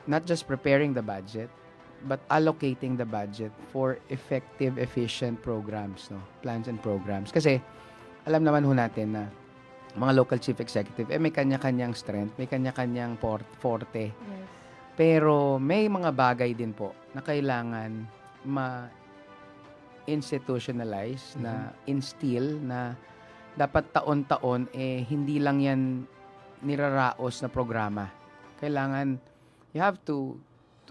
not just preparing the budget, but allocating the budget for effective, efficient programs, plans and programs. Kasi alam naman ho natin na mga local chief executive, may kanya-kanyang strength, may kanya-kanyang forte. Yes. Pero may mga bagay din po na kailangan ma-institutionalize, na instill, na dapat taon-taon, hindi lang yan niraraos na programa. Kailangan, you have to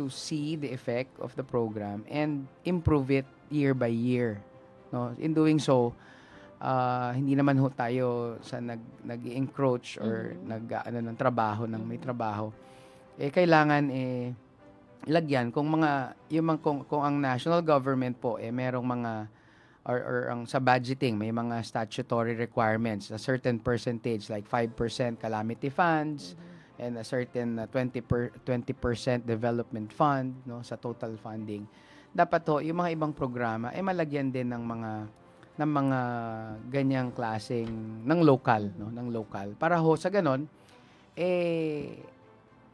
see the effect of the program and improve it year by year. In doing so, hindi naman ho tayo sa nag-encroach or ng trabaho ng may trabaho. Kailangan lagyan kung ang national government po merong mga or ang sa budgeting may mga statutory requirements, a certain percentage like 5% calamity funds and a certain 20% development fund sa total funding. Dapat ho yung mga ibang programa malagyan din ng mga ganyang klaseng ng local para ho sa ganon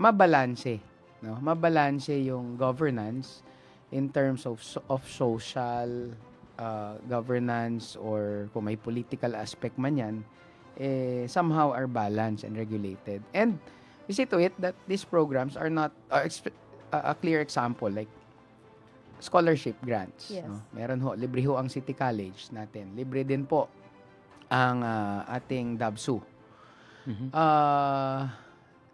mabalanse, no? Mabalanse yung governance in terms of social governance, or kung may political aspect man yan, somehow are balanced and regulated. And you see to it that these programs are not a clear example, like scholarship grants. Yes. No? Meron ho, libre ho ang City College natin. Libre din po ang ating DABSU.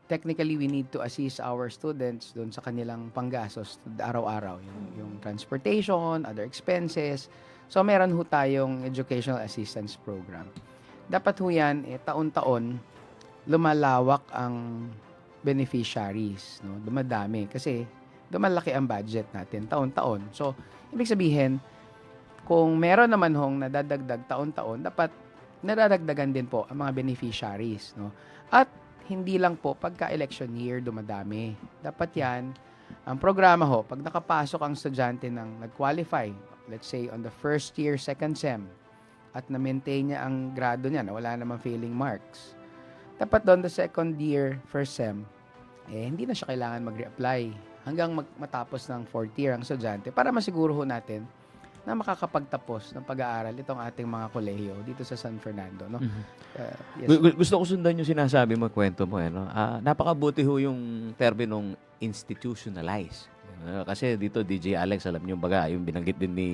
Technically, we need to assist our students doon sa kanilang panggastos araw-araw. Yung transportation, other expenses. So, meron ho tayong educational assistance program. Dapat ho yan, taon-taon, lumalawak ang beneficiaries. No? Dumadami. Kasi, dumalaki ang budget natin taon-taon. So, ibig sabihin, kung meron naman hong nadadagdag taon-taon, dapat nadadagdagan din po ang mga beneficiaries. No? At hindi lang po pagka-election year dumadami. Dapat yan, ang programa ho, pag nakapasok ang estudyante ng nag-qualify, let's say on the first year, second sem, at na-maintain niya ang grado niya, na wala namang failing marks, dapat doon the second year, first sem, hindi na siya kailangan mag-reapply hanggang matapos ng fourth year ang estudyante para masiguro ho natin na makakapagtapos ng pag-aaral itong ating mga kolehiyo dito sa San Fernando, no? Yes. Gusto ko sundan yung sinasabi mo, kwento mo, no? Napakabuti ho yung terminong institutionalize. Kasi dito, DJ Alex, alam niyo baga, yung binanggit din ni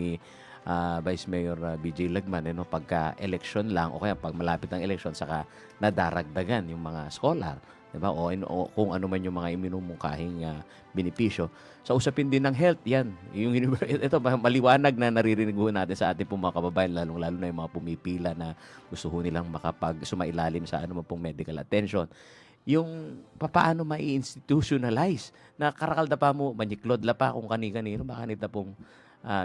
Vice Mayor BJ Lagman, no? Pagka election lang, o kaya pag malapit ang election, saka nadaragdagan yung mga scholar. Diba? O kung ano man yung mga iminumungkahing benepisyo. Sa usapin din ng health, yan. Ito, maliwanag na naririnig ho natin sa ating mga kababayan, lalong-lalo na yung mga pumipila na gusto ho nilang sumailalim sa ano pong medical attention. Yung paano mai-institutionalize na karakalda pa mo, manyiklod la pa kung kani-kanino, baka nita pong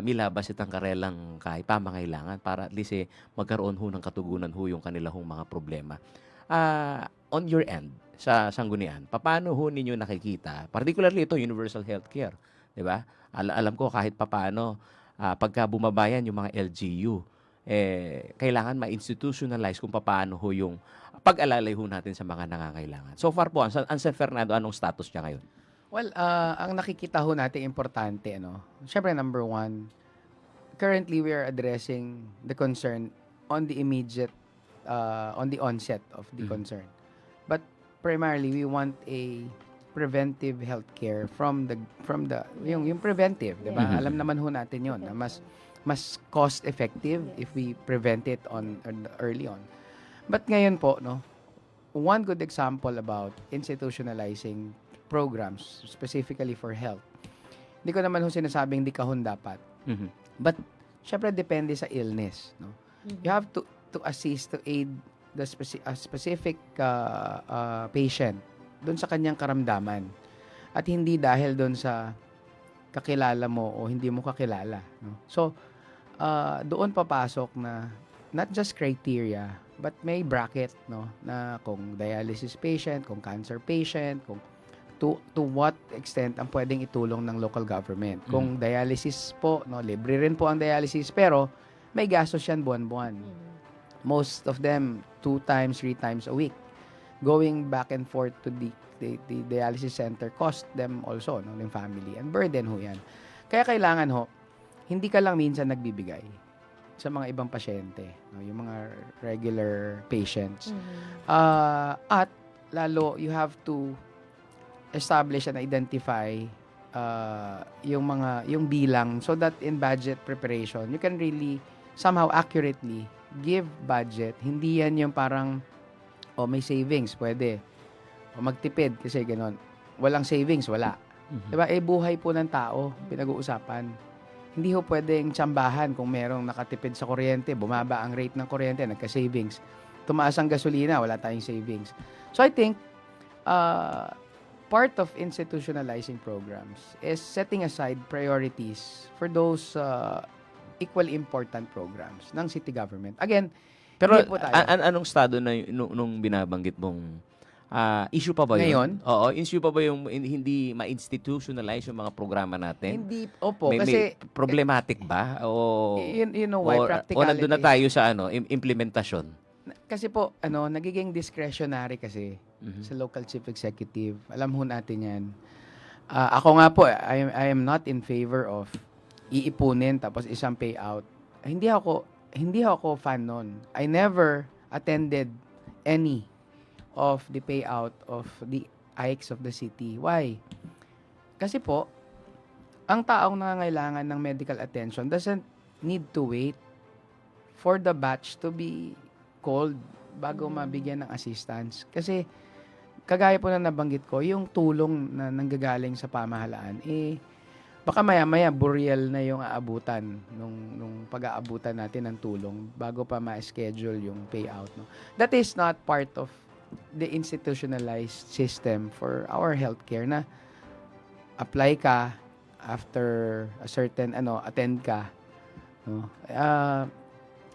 milabas itang karelang kahit pamangailangan para at least magkaroon ho ng katugunan ho yung kanilang mga problema. On your end, sa sanggunian, paano ho ninyo nakikita, particularly ito, universal healthcare, di ba? Alam ko kahit paano, pagka bumabayan yung mga LGU, kailangan ma-institutionalize kung paano ho yung pag-alalay ho natin sa mga nangangailangan. So far po, ang San Fernando, anong status niya ngayon? Well, ang nakikita ho natin importante, syempre number one, currently we are addressing the concern on the immediate, on the onset of the concern. But primarily, we want a preventive healthcare from the yung preventive, 'di ba? Alam naman ho natin 'yon na mas cost effective if we prevent it early on. But ngayon po, one good example about institutionalizing programs specifically for health. Hindi ko naman ho sinasabing di kahon dapat. But syempre depende sa illness, You have to assist, to aid the specific patient doon sa kanyang karamdaman. At hindi dahil doon sa kakilala mo o hindi mo kakilala. So, doon papasok na not just criteria, but may bracket, na kung dialysis patient, kung cancer patient, kung to what extent ang pwedeng itulong ng local government. Kung dialysis po, libre rin po ang dialysis, pero may gastos yan buwan-buwan. Most of them 2 times, 3 times a week. Going back and forth to the dialysis center cost them also, ng family. And burden ho yan. Kaya kailangan ho, hindi ka lang minsan nagbibigay sa mga ibang pasyente, yung mga regular patients. At lalo, you have to establish and identify yung bilang so that in budget preparation, you can really somehow accurately give budget. Hindi yan yung parang, may savings, pwede. O magtipid, kasi gano'n. Walang savings, wala. Diba? Buhay po ng tao, pinag-uusapan. Hindi ho pwedeng tsambahan kung merong nakatipid sa kuryente, bumaba ang rate ng kuryente, nagka-savings. Tumaas ang gasolina, wala tayong savings. So I think, part of institutionalizing programs is setting aside priorities for those equally important programs ng city government. Again, pero hindi po tayo. Anong estado na nung binabanggit mong issue pa ba yun? Ngayon? Oo, issue pa ba yung hindi ma-institutionalize yung mga programa natin? Hindi, opo, may kasi problematic ba? O you know why, o practicality. nandun na tayo sa implementasyon? Kasi po, nagiging discretionary kasi Mhm. sa local chief executive. Alam ho natin yan. Ako nga po, I am not in favor of iipunin tapos isang payout. Hindi ako fan nun. I never attended any of the payout of the IX of the city. Why? Kasi po, ang taong nangangailangan ng medical attention doesn't need to wait for the batch to be called bago mabigyan ng assistance. Kasi, kagaya po na nabanggit ko, yung tulong na nanggagaling sa pamahalaan, baka maya-maya burial na yung aabutan nung pag-aabutan natin ng tulong bago pa ma-schedule yung payout. No? That is not part of the institutionalized system for our healthcare na apply ka after a certain attend ka, no?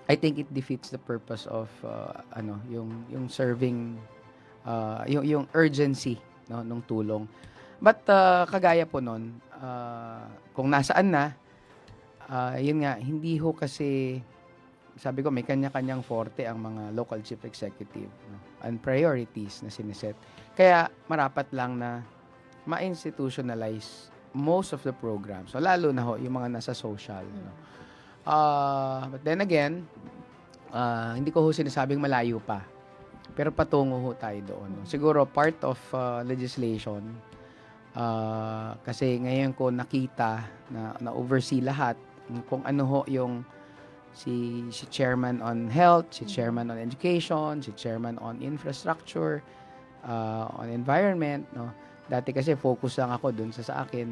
I think it defeats the purpose of yung serving yung urgency, no, nung tulong. But kagaya po nun, kung nasaan na, yun nga, hindi ho kasi, sabi ko, may kanya-kanyang forte ang mga local chief executive, no, and priorities na siniset. Kaya marapat lang na ma-institutionalize most of the programs. So, lalo na ho, yung mga nasa social. No? But then again, hindi ko ho sinasabing malayo pa. Pero patungo ho tayo doon. No? Siguro, part of legislation, kasi ngayon ko nakita na oversee lahat kung ano ho yung si chairman on health, si chairman on education, si chairman on infrastructure, on environment, no? Dati kasi focus lang ako dun sa akin.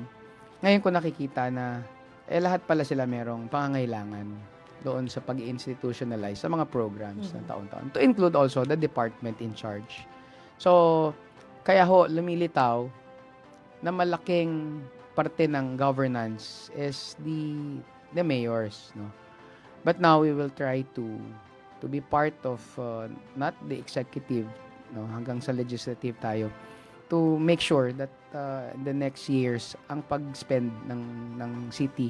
Ngayon ko nakikita na lahat pala sila merong pangangailangan doon sa pag-institutionalize sa mga programs ng taon-taon. To include also the department in charge. So, kaya ho lumilitaw na malaking parte ng governance is the mayors, no? But now we will try to be part of not the executive, no, hanggang sa legislative tayo, to make sure that the next years ang pag-spend ng city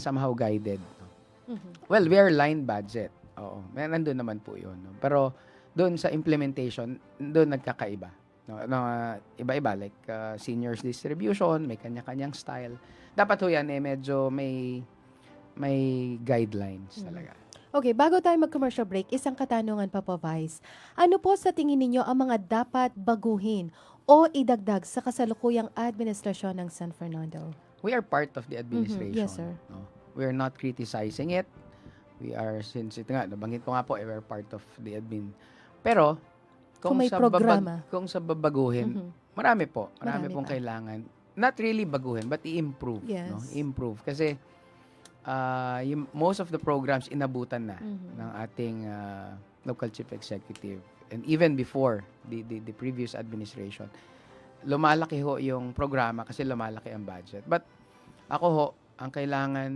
somehow guided. Well, we are line budget. Oo, nandun naman po 'yun, no? Pero doon sa implementation, doon nagkakaiba. No, iba-iba, like seniors distribution, may kanya-kanyang style. Dapat ho yan medyo may guidelines talaga. Okay, bago tayo mag-commercial break, isang katanungan pa po, Vice. Ano po sa tingin ninyo ang mga dapat baguhin o idagdag sa kasalukuyang administrasyon ng San Fernando? We are part of the administration. Yes, sir. No? We are not criticizing it. We are, since ito nga, nabanggit ko nga po, we are part of the admin. Pero, Kung may programa. kung sa babaguhin, marami pong Marami pa. kailangan. Not really baguhin, but i-improve. Yes. No? I-improve. Kasi, most of the programs inabutan na ng ating local chief executive. And even before the previous administration, lumalaki ho yung programa kasi lumalaki ang budget. But ako ho, ang kailangan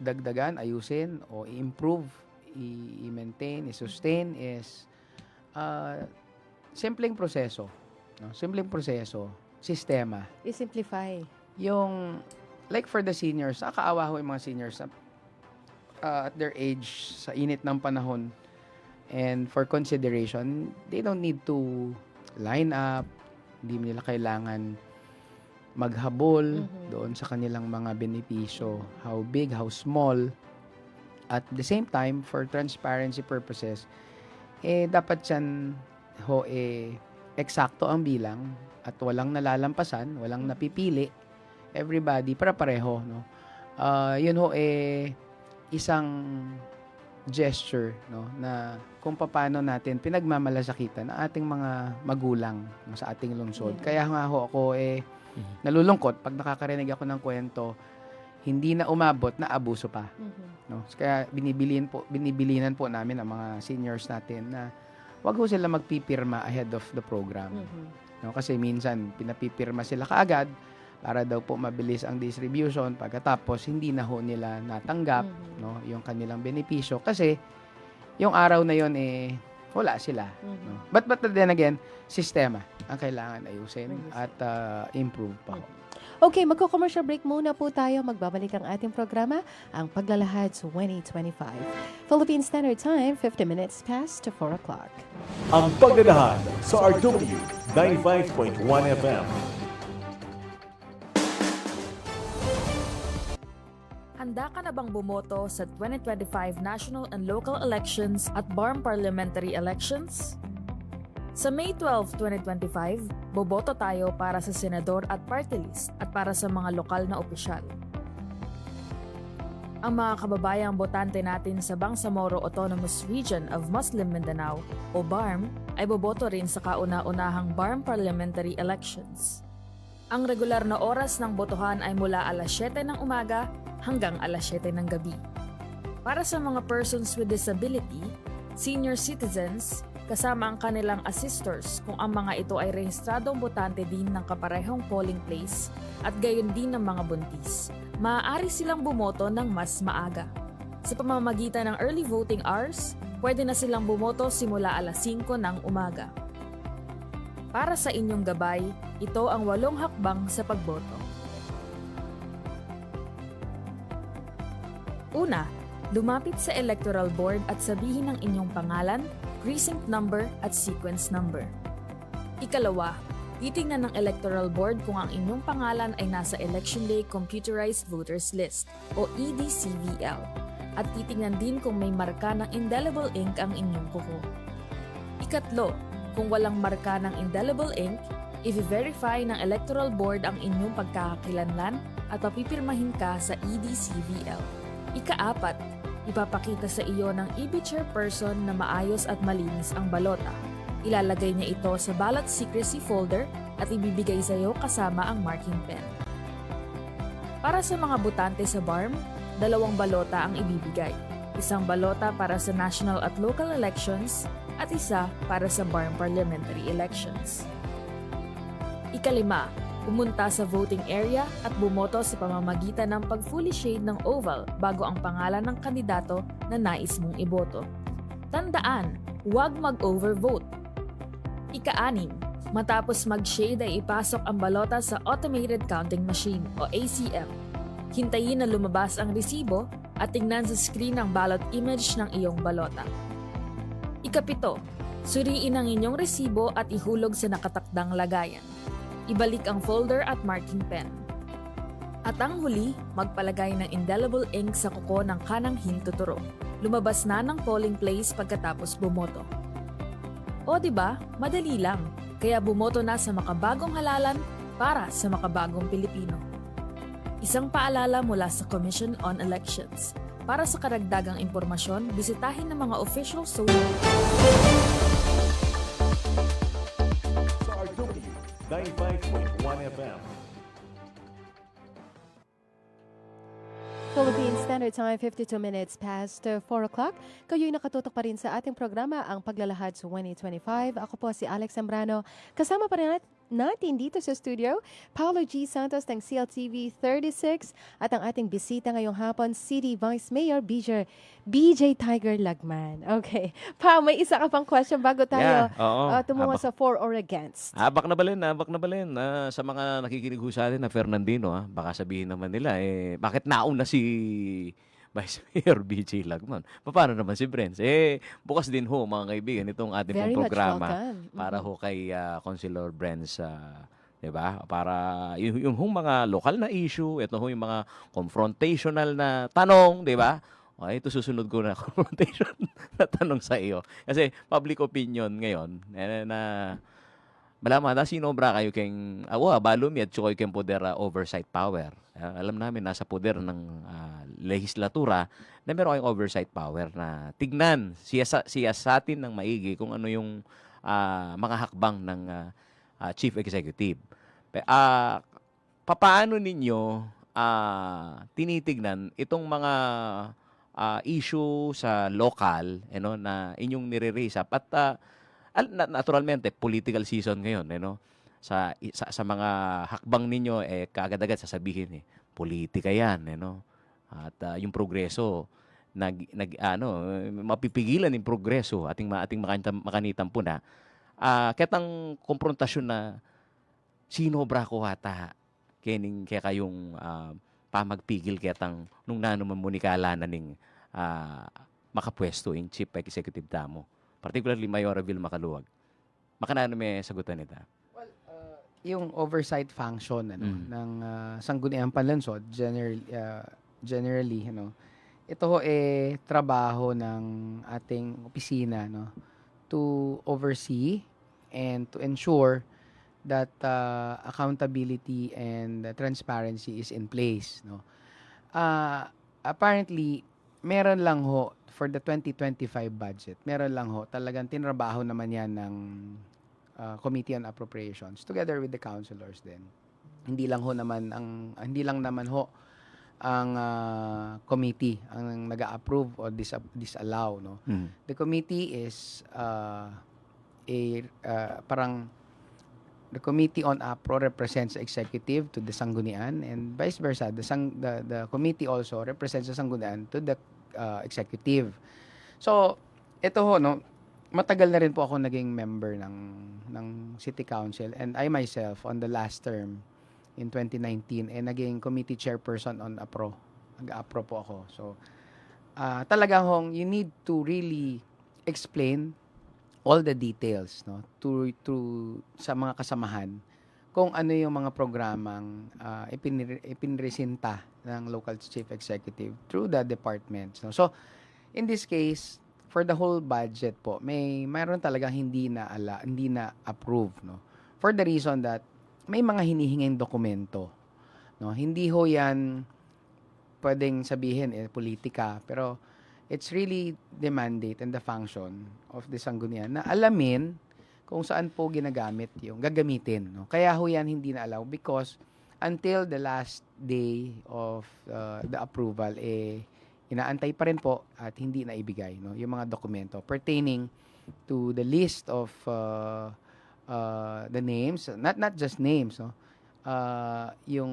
dagdagan, ayusin, o i-improve, i-maintain, i-sustain is simpleng proseso. No? Simpleng proseso, sistema. I-simplify. Yung, like for the seniors, nakakaawa ho yung mga seniors na at their age, sa init ng panahon, and for consideration, they don't need to line up, hindi nila kailangan maghabol doon sa kanilang mga benepisyo, how big, how small. At the same time, for transparency purposes, dapat yan ho, eksakto ang bilang at walang nalalampasan, walang napipili. Everybody, para pareho, no? Yun ho, isang gesture, no, na kung paano natin pinagmamalasakitan ang ating mga magulang, no, sa ating lungsod. Kaya nga ho ako nalulungkot pag nakakarinig ako ng kwento, hindi na umabot na abuso pa. No? Kaya binibilinan po namin ang mga seniors natin na wag ho sila magpipirma ahead of the program. No? Kasi minsan pinapipirma sila kaagad para daw po mabilis ang distribution, pagkatapos hindi na ho nila natanggap no, yung kanilang benepisyo kasi yung araw na yon wala sila. No? But then again, sistema ang kailangan ayusin at improve pa ho. Okay, magko-commercial break muna po tayo. Magbabalik ang ating programa, ang Paglalahad 2025. Philippine Standard Time, 50 minutes past 4 o'clock. Ang Paglalahad sa RW 95.1 FM. Handa ka na bang bumoto sa 2025 national and local elections at BARM parliamentary elections? Sa May 12, 2025, boboto tayo para sa senador at party list at para sa mga lokal na opisyal. Ang mga kababayang botante natin sa Bangsamoro Autonomous Region of Muslim Mindanao o BARM ay boboto rin sa kauna-unahang BARM parliamentary elections. Ang regular na oras ng botohan ay mula alas 7 ng umaga hanggang alas 7 ng gabi. Para sa mga persons with disability, senior citizens, kasama ang kanilang assistors kung ang mga ito ay rehistradong botante din ng kaparehong polling place at gayon din ng mga buntis, maaari silang bumoto ng mas maaga. Sa pamamagitan ng early voting hours, pwede na silang bumoto simula alas 5 ng umaga. Para sa inyong gabay, ito ang 8 hakbang sa pagboto. Una, lumapit sa Electoral Board at sabihin ang inyong pangalan, precinct number at sequence number. Ikalawa, titingnan ng Electoral Board kung ang inyong pangalan ay nasa Election Day Computerized Voters List o EDCVL at titingnan din kung may marka ng indelible ink ang inyong kuko. Ikatlo, kung walang marka ng indelible ink, i-verify ng Electoral Board ang inyong pagkakakilanlan at papipirmahin ka sa EDCVL. Ikaapat, ipapakita sa iyo ng EB chairperson na maayos at malinis ang balota. Ilalagay niya ito sa ballot secrecy folder at ibibigay sa iyo kasama ang marking pen. Para sa mga botante sa BARM, 2 balota ang ibibigay. Isang balota para sa national at local elections at isa para sa BARM parliamentary elections. Ikalima, pumunta sa voting area at bumoto sa pamamagitan ng pag-fully shade ng oval bago ang pangalan ng kandidato na nais mong iboto. Tandaan, huwag mag-overvote. Ika-6, matapos mag-shade ay ipasok ang balota sa Automated Counting Machine o ACM. Hintayin na lumabas ang resibo at tingnan sa screen ang ballot image ng iyong balota. Ika-7, suriin ang inyong resibo at ihulog sa nakatakdang lagayan. Ibalik ang folder at marking pen. At ang huli, magpalagay ng indelible ink sa kuko ng kanang hintuturo. Lumabas na ng polling place pagkatapos bumoto. O diba, madali lang. Kaya bumoto na sa makabagong halalan para sa makabagong Pilipino. Isang paalala mula sa Commission on Elections. Para sa karagdagang impormasyon, bisitahin ng mga official social 95.1 FM. Philippine Standard Time, 52 minutes past 4 o'clock. Kayo'y nakatutok pa rin sa ating programa, ang Paglalahad 2025. Ako po si Alex Zambrano. Kasama pa rin natin dito sa studio, Paolo G. Santos ng CLTV 36 at ang ating bisita ngayong hapon, City Vice Mayor BJ Tiger Lagman. Okay. Pao, may isa ka pang question bago tayo tumungo sa for or against. Abak na balin. Sa mga nakikinig ho sa atin na Fernandino, baka sabihin naman nila, bakit nauna si Vice Mayor BJ Lagman? Paano naman si Brens? Bukas din ho, mga kaibigan, itong ating Very pong much programa welcome. para ho kay Councilor Brens, 'di ba? Para yung mga lokal na issue, ito ho yung mga confrontational na tanong, 'di ba? Okay, ito susunod ko na confrontation na tanong sa iyo. Kasi public opinion ngayon na malaman na sinobra kayo keng balumi at kayo keng poder oversight power. Alam namin nasa poder ng legislatura na meron kayong oversight power na tignan siyasatin ng maigi kung ano yung mga hakbang ng chief executive. Papaano ninyo tinitignan itong mga issue sa local na inyong nire-raise up at naturalmente political season ngayon sa mga hakbang ninyo kaagad-agad sasabihin politika yan at yung progreso mapipigilan yung progreso ating makanitan po na ketang komprontasyon na sinobra ko ata kening kaya kayong pamagpigil ketang nung nanuman mo ni kala na ning makapwesto in chief executive tamo. Particularly Mayorville Makaluwag. Makanano may sagutan nita? Yung oversight function ng Sangguniang Panlungsod generally ito ho trabaho ng ating opisina to oversee and to ensure that accountability and transparency is in place apparently meron lang ho for the 2025 budget meron lang ho talagang tinrabaho naman yan ng Committee on Appropriations together with the councilors din. Hindi lang naman ho ang committee ang nag-approve or disallow The committee is parang the Committee on APRO represents the executive to the Sanggunian and vice versa. The committee also represents the Sanggunian to the executive. So ito ho matagal na rin po ako naging member ng City Council and I myself on the last term in 2019 naging committee chairperson on APRO. Nag-APRO po ako. So talagang you need to really explain all the details to sa mga kasamahan kung ano yung mga programang ipinresinta ng local chief executive through the departments. So in this case for the whole budget po, mayroon talagang hindi na approve for the reason that may mga hinihinging dokumento hindi ho yan pwedeng sabihin politika pero it's really the mandate and the function of the Sanggunian na alamin kung saan po ginagamit yung gagamitin kaya ho yan hindi na allow because until the last day of the approval inaantay pa rin po at hindi na ibigay yung mga dokumento pertaining to the list of the names, not just names yung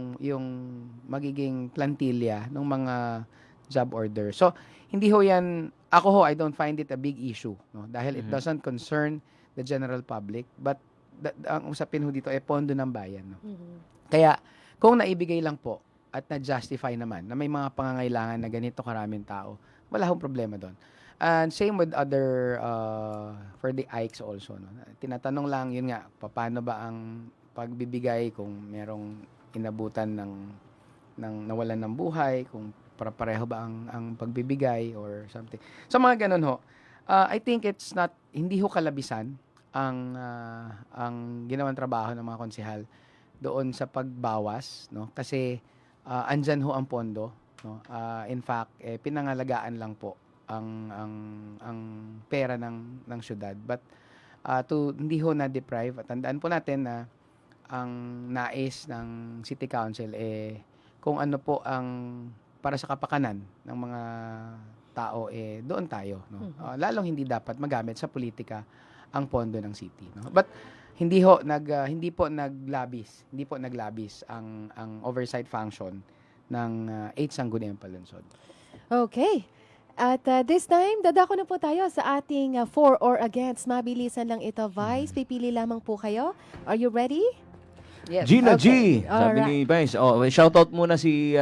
magiging plantilla ng mga job order. So hindi ho yan I don't find it a big issue dahil it doesn't concern the general public but ang usapin ho dito pondo ng bayan Kaya kung naibigay lang po at na-justify naman na may mga pangangailangan na ganito karaming tao, wala hong problema doon. And same with other, for the IKES also. Tinatanong lang, yun nga, paano ba ang pagbibigay kung merong inabutan ng nawalan ng buhay, kung pareho ba ang pagbibigay or something. So mga ganun ho. I think it's not, hindi ho kalabisan ang ginawang trabaho ng mga konsehal doon sa pagbawas, kasi andyan ho ang pondo in fact pinangalagaan lang po ang pera ng syudad but hindi ho na deprive at tandaan po natin na ang nais ng City Council kung ano po ang para sa kapakanan ng mga tao doon tayo lalong hindi dapat magamit sa politika ang pondo ng city but hindi po naglabis ang oversight function ng 8 Sangguniang Panlungsod. Okay. At this time, dadako na po tayo sa ating for or against. Mabilisan lang ito, Vice. Pipili lamang po kayo. Are you ready? Yes. Gina Okay. G, sabi ni Vice. Shoutout muna si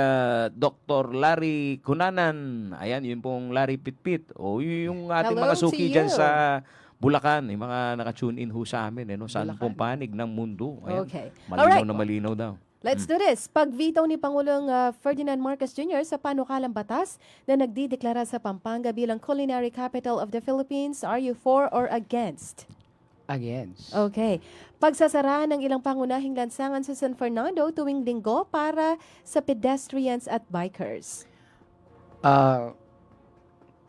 Dr. Larry Kunanan. Ayan, yun pong Larry Pitpit. Yung ating Hello mga to suki dyan you. sa Bulacan, yung mga naka-tune in ho sa amin, saan Bulacan. pong panig ng mundo. Ayan, Okay. malinaw Alright. na malinaw daw. Let's do this. Pag-veto ni Pangulong Ferdinand Marcos Jr. sa panukalang batas na nagdideklara sa Pampanga bilang culinary capital of the Philippines, are you for or against? Against. Okay. Pagsasara ng ilang pangunahing lansangan sa San Fernando tuwing linggo para sa pedestrians at bikers. 4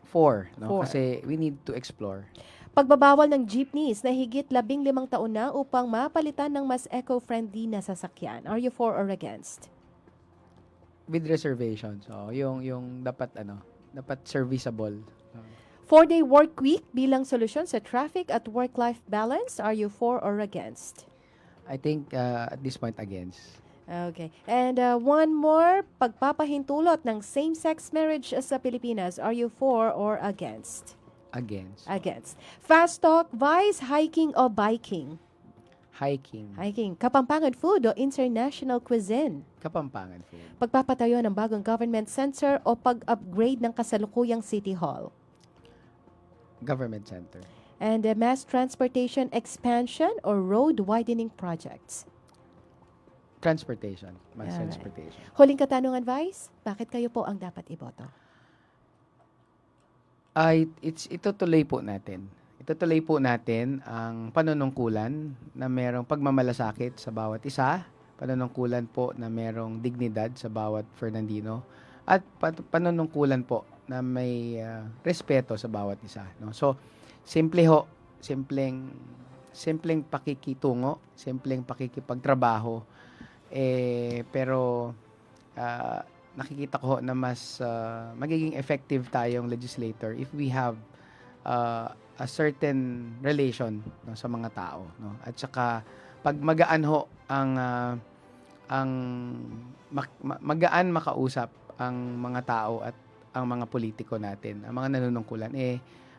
Four. kasi we need to explore. Pagbabawal ng jeepneys na higit 15 taon na upang mapalitan ng mas eco-friendly na sasakyan. Are you for or against? With reservations. Yung dapat serviceable. 4-day work week bilang solusyon sa traffic at work-life balance. Are you for or against? I think at this point against. Okay. And one more, pagpapahintulot ng same-sex marriage sa Pilipinas. Are you for or against? Against. Against. Fast talk, Vice, hiking o biking? Hiking. Kapampangan food o international cuisine? Kapampangan food. Pagpapatayo ng bagong government center o pag-upgrade ng kasalukuyang City Hall? Government center. And mass transportation expansion or road widening projects? Transportation. Mass Alright. transportation. Huling katanungan, Vice, bakit kayo po ang dapat iboto? Itutuloy po natin. Itutuloy po natin ang panunungkulan na merong pagmamalasakit sa bawat isa, panunungkulan po na merong dignidad sa bawat Fernandino, at panunungkulan po na may respeto sa bawat isa. No? So, simpleng pakikitungo, simpleng pakikipagtrabaho, pero nakikita ko na mas magiging effective tayong legislator if we have a certain relation, no, sa mga tao, no? At saka pag magaan ho magaan makausap ang mga tao at ang mga politiko natin, ang mga nanunungkulan,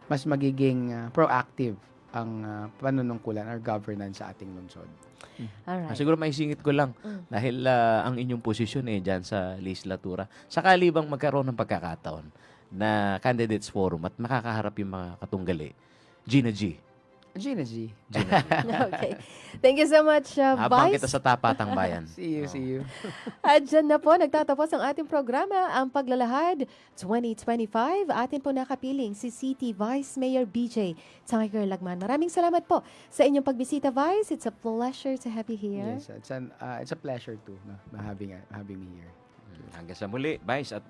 mas magiging proactive ang panunungkulan or governance sa ating lungsod. Alright. Siguro maisingit ko lang dahil ang inyong posisyon dyan sa legislatura. Sakali bang magkaroon ng pagkakataon na candidates forum at makakaharap yung mga katunggali, Gina G. Gina G. Okay. Thank you so much, Habang Vice. kita sa tapatang bayan. See you. At dyan na po, nagtatapos ang ating programa, ang Paglalahad 2025. Atin po nakapiling si City Vice Mayor BJ Tiger Lagman. Maraming salamat po sa inyong pagbisita, Vice. It's a pleasure to have you here. Yes, it's a pleasure too, no, having me here. Hanggang sa muli, Vice. At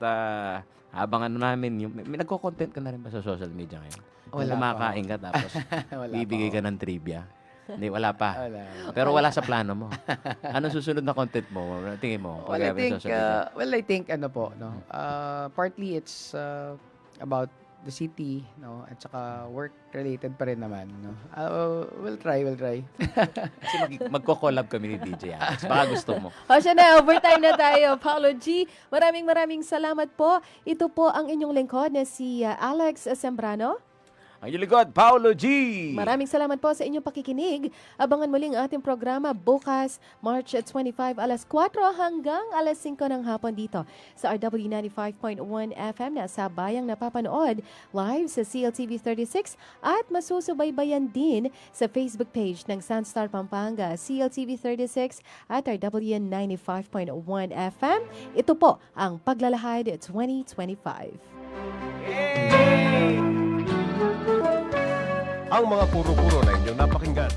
habang namin, may nagko-content ka na rin ba sa social media ngayon? Wala Kumakain ka tapos Wala bibigay pa ka ng trivia. Hindi, wala pa. Wala. Pero wala sa plano mo. Anong susunod na content mo? Tingin mo? Well, I think ano po, no. Partly it's about the city, no, at saka work related pa rin naman, no. We'll try. Kasi magko-collab kami ni DJ Alex. Baka gusto mo. O siya na, overtime na tayo. Paulo G, maraming salamat po. Ito po ang inyong lingkod na si Alex Sembrano. Ang inyong likod, Paulo G. Maraming salamat po sa inyong pakikinig. Abangan muli ang ating programa bukas, March 25, alas 4 hanggang alas 5 ng hapon dito sa RW 95.1 FM na sa bayang napapanood live sa CLTV 36 at masusubaybayan din sa Facebook page ng Sunstar Pampanga, CLTV 36 at RW 95.1 FM. Ito po ang Paglalahad 2025. Ang mga puro-puro na inyong napakinggan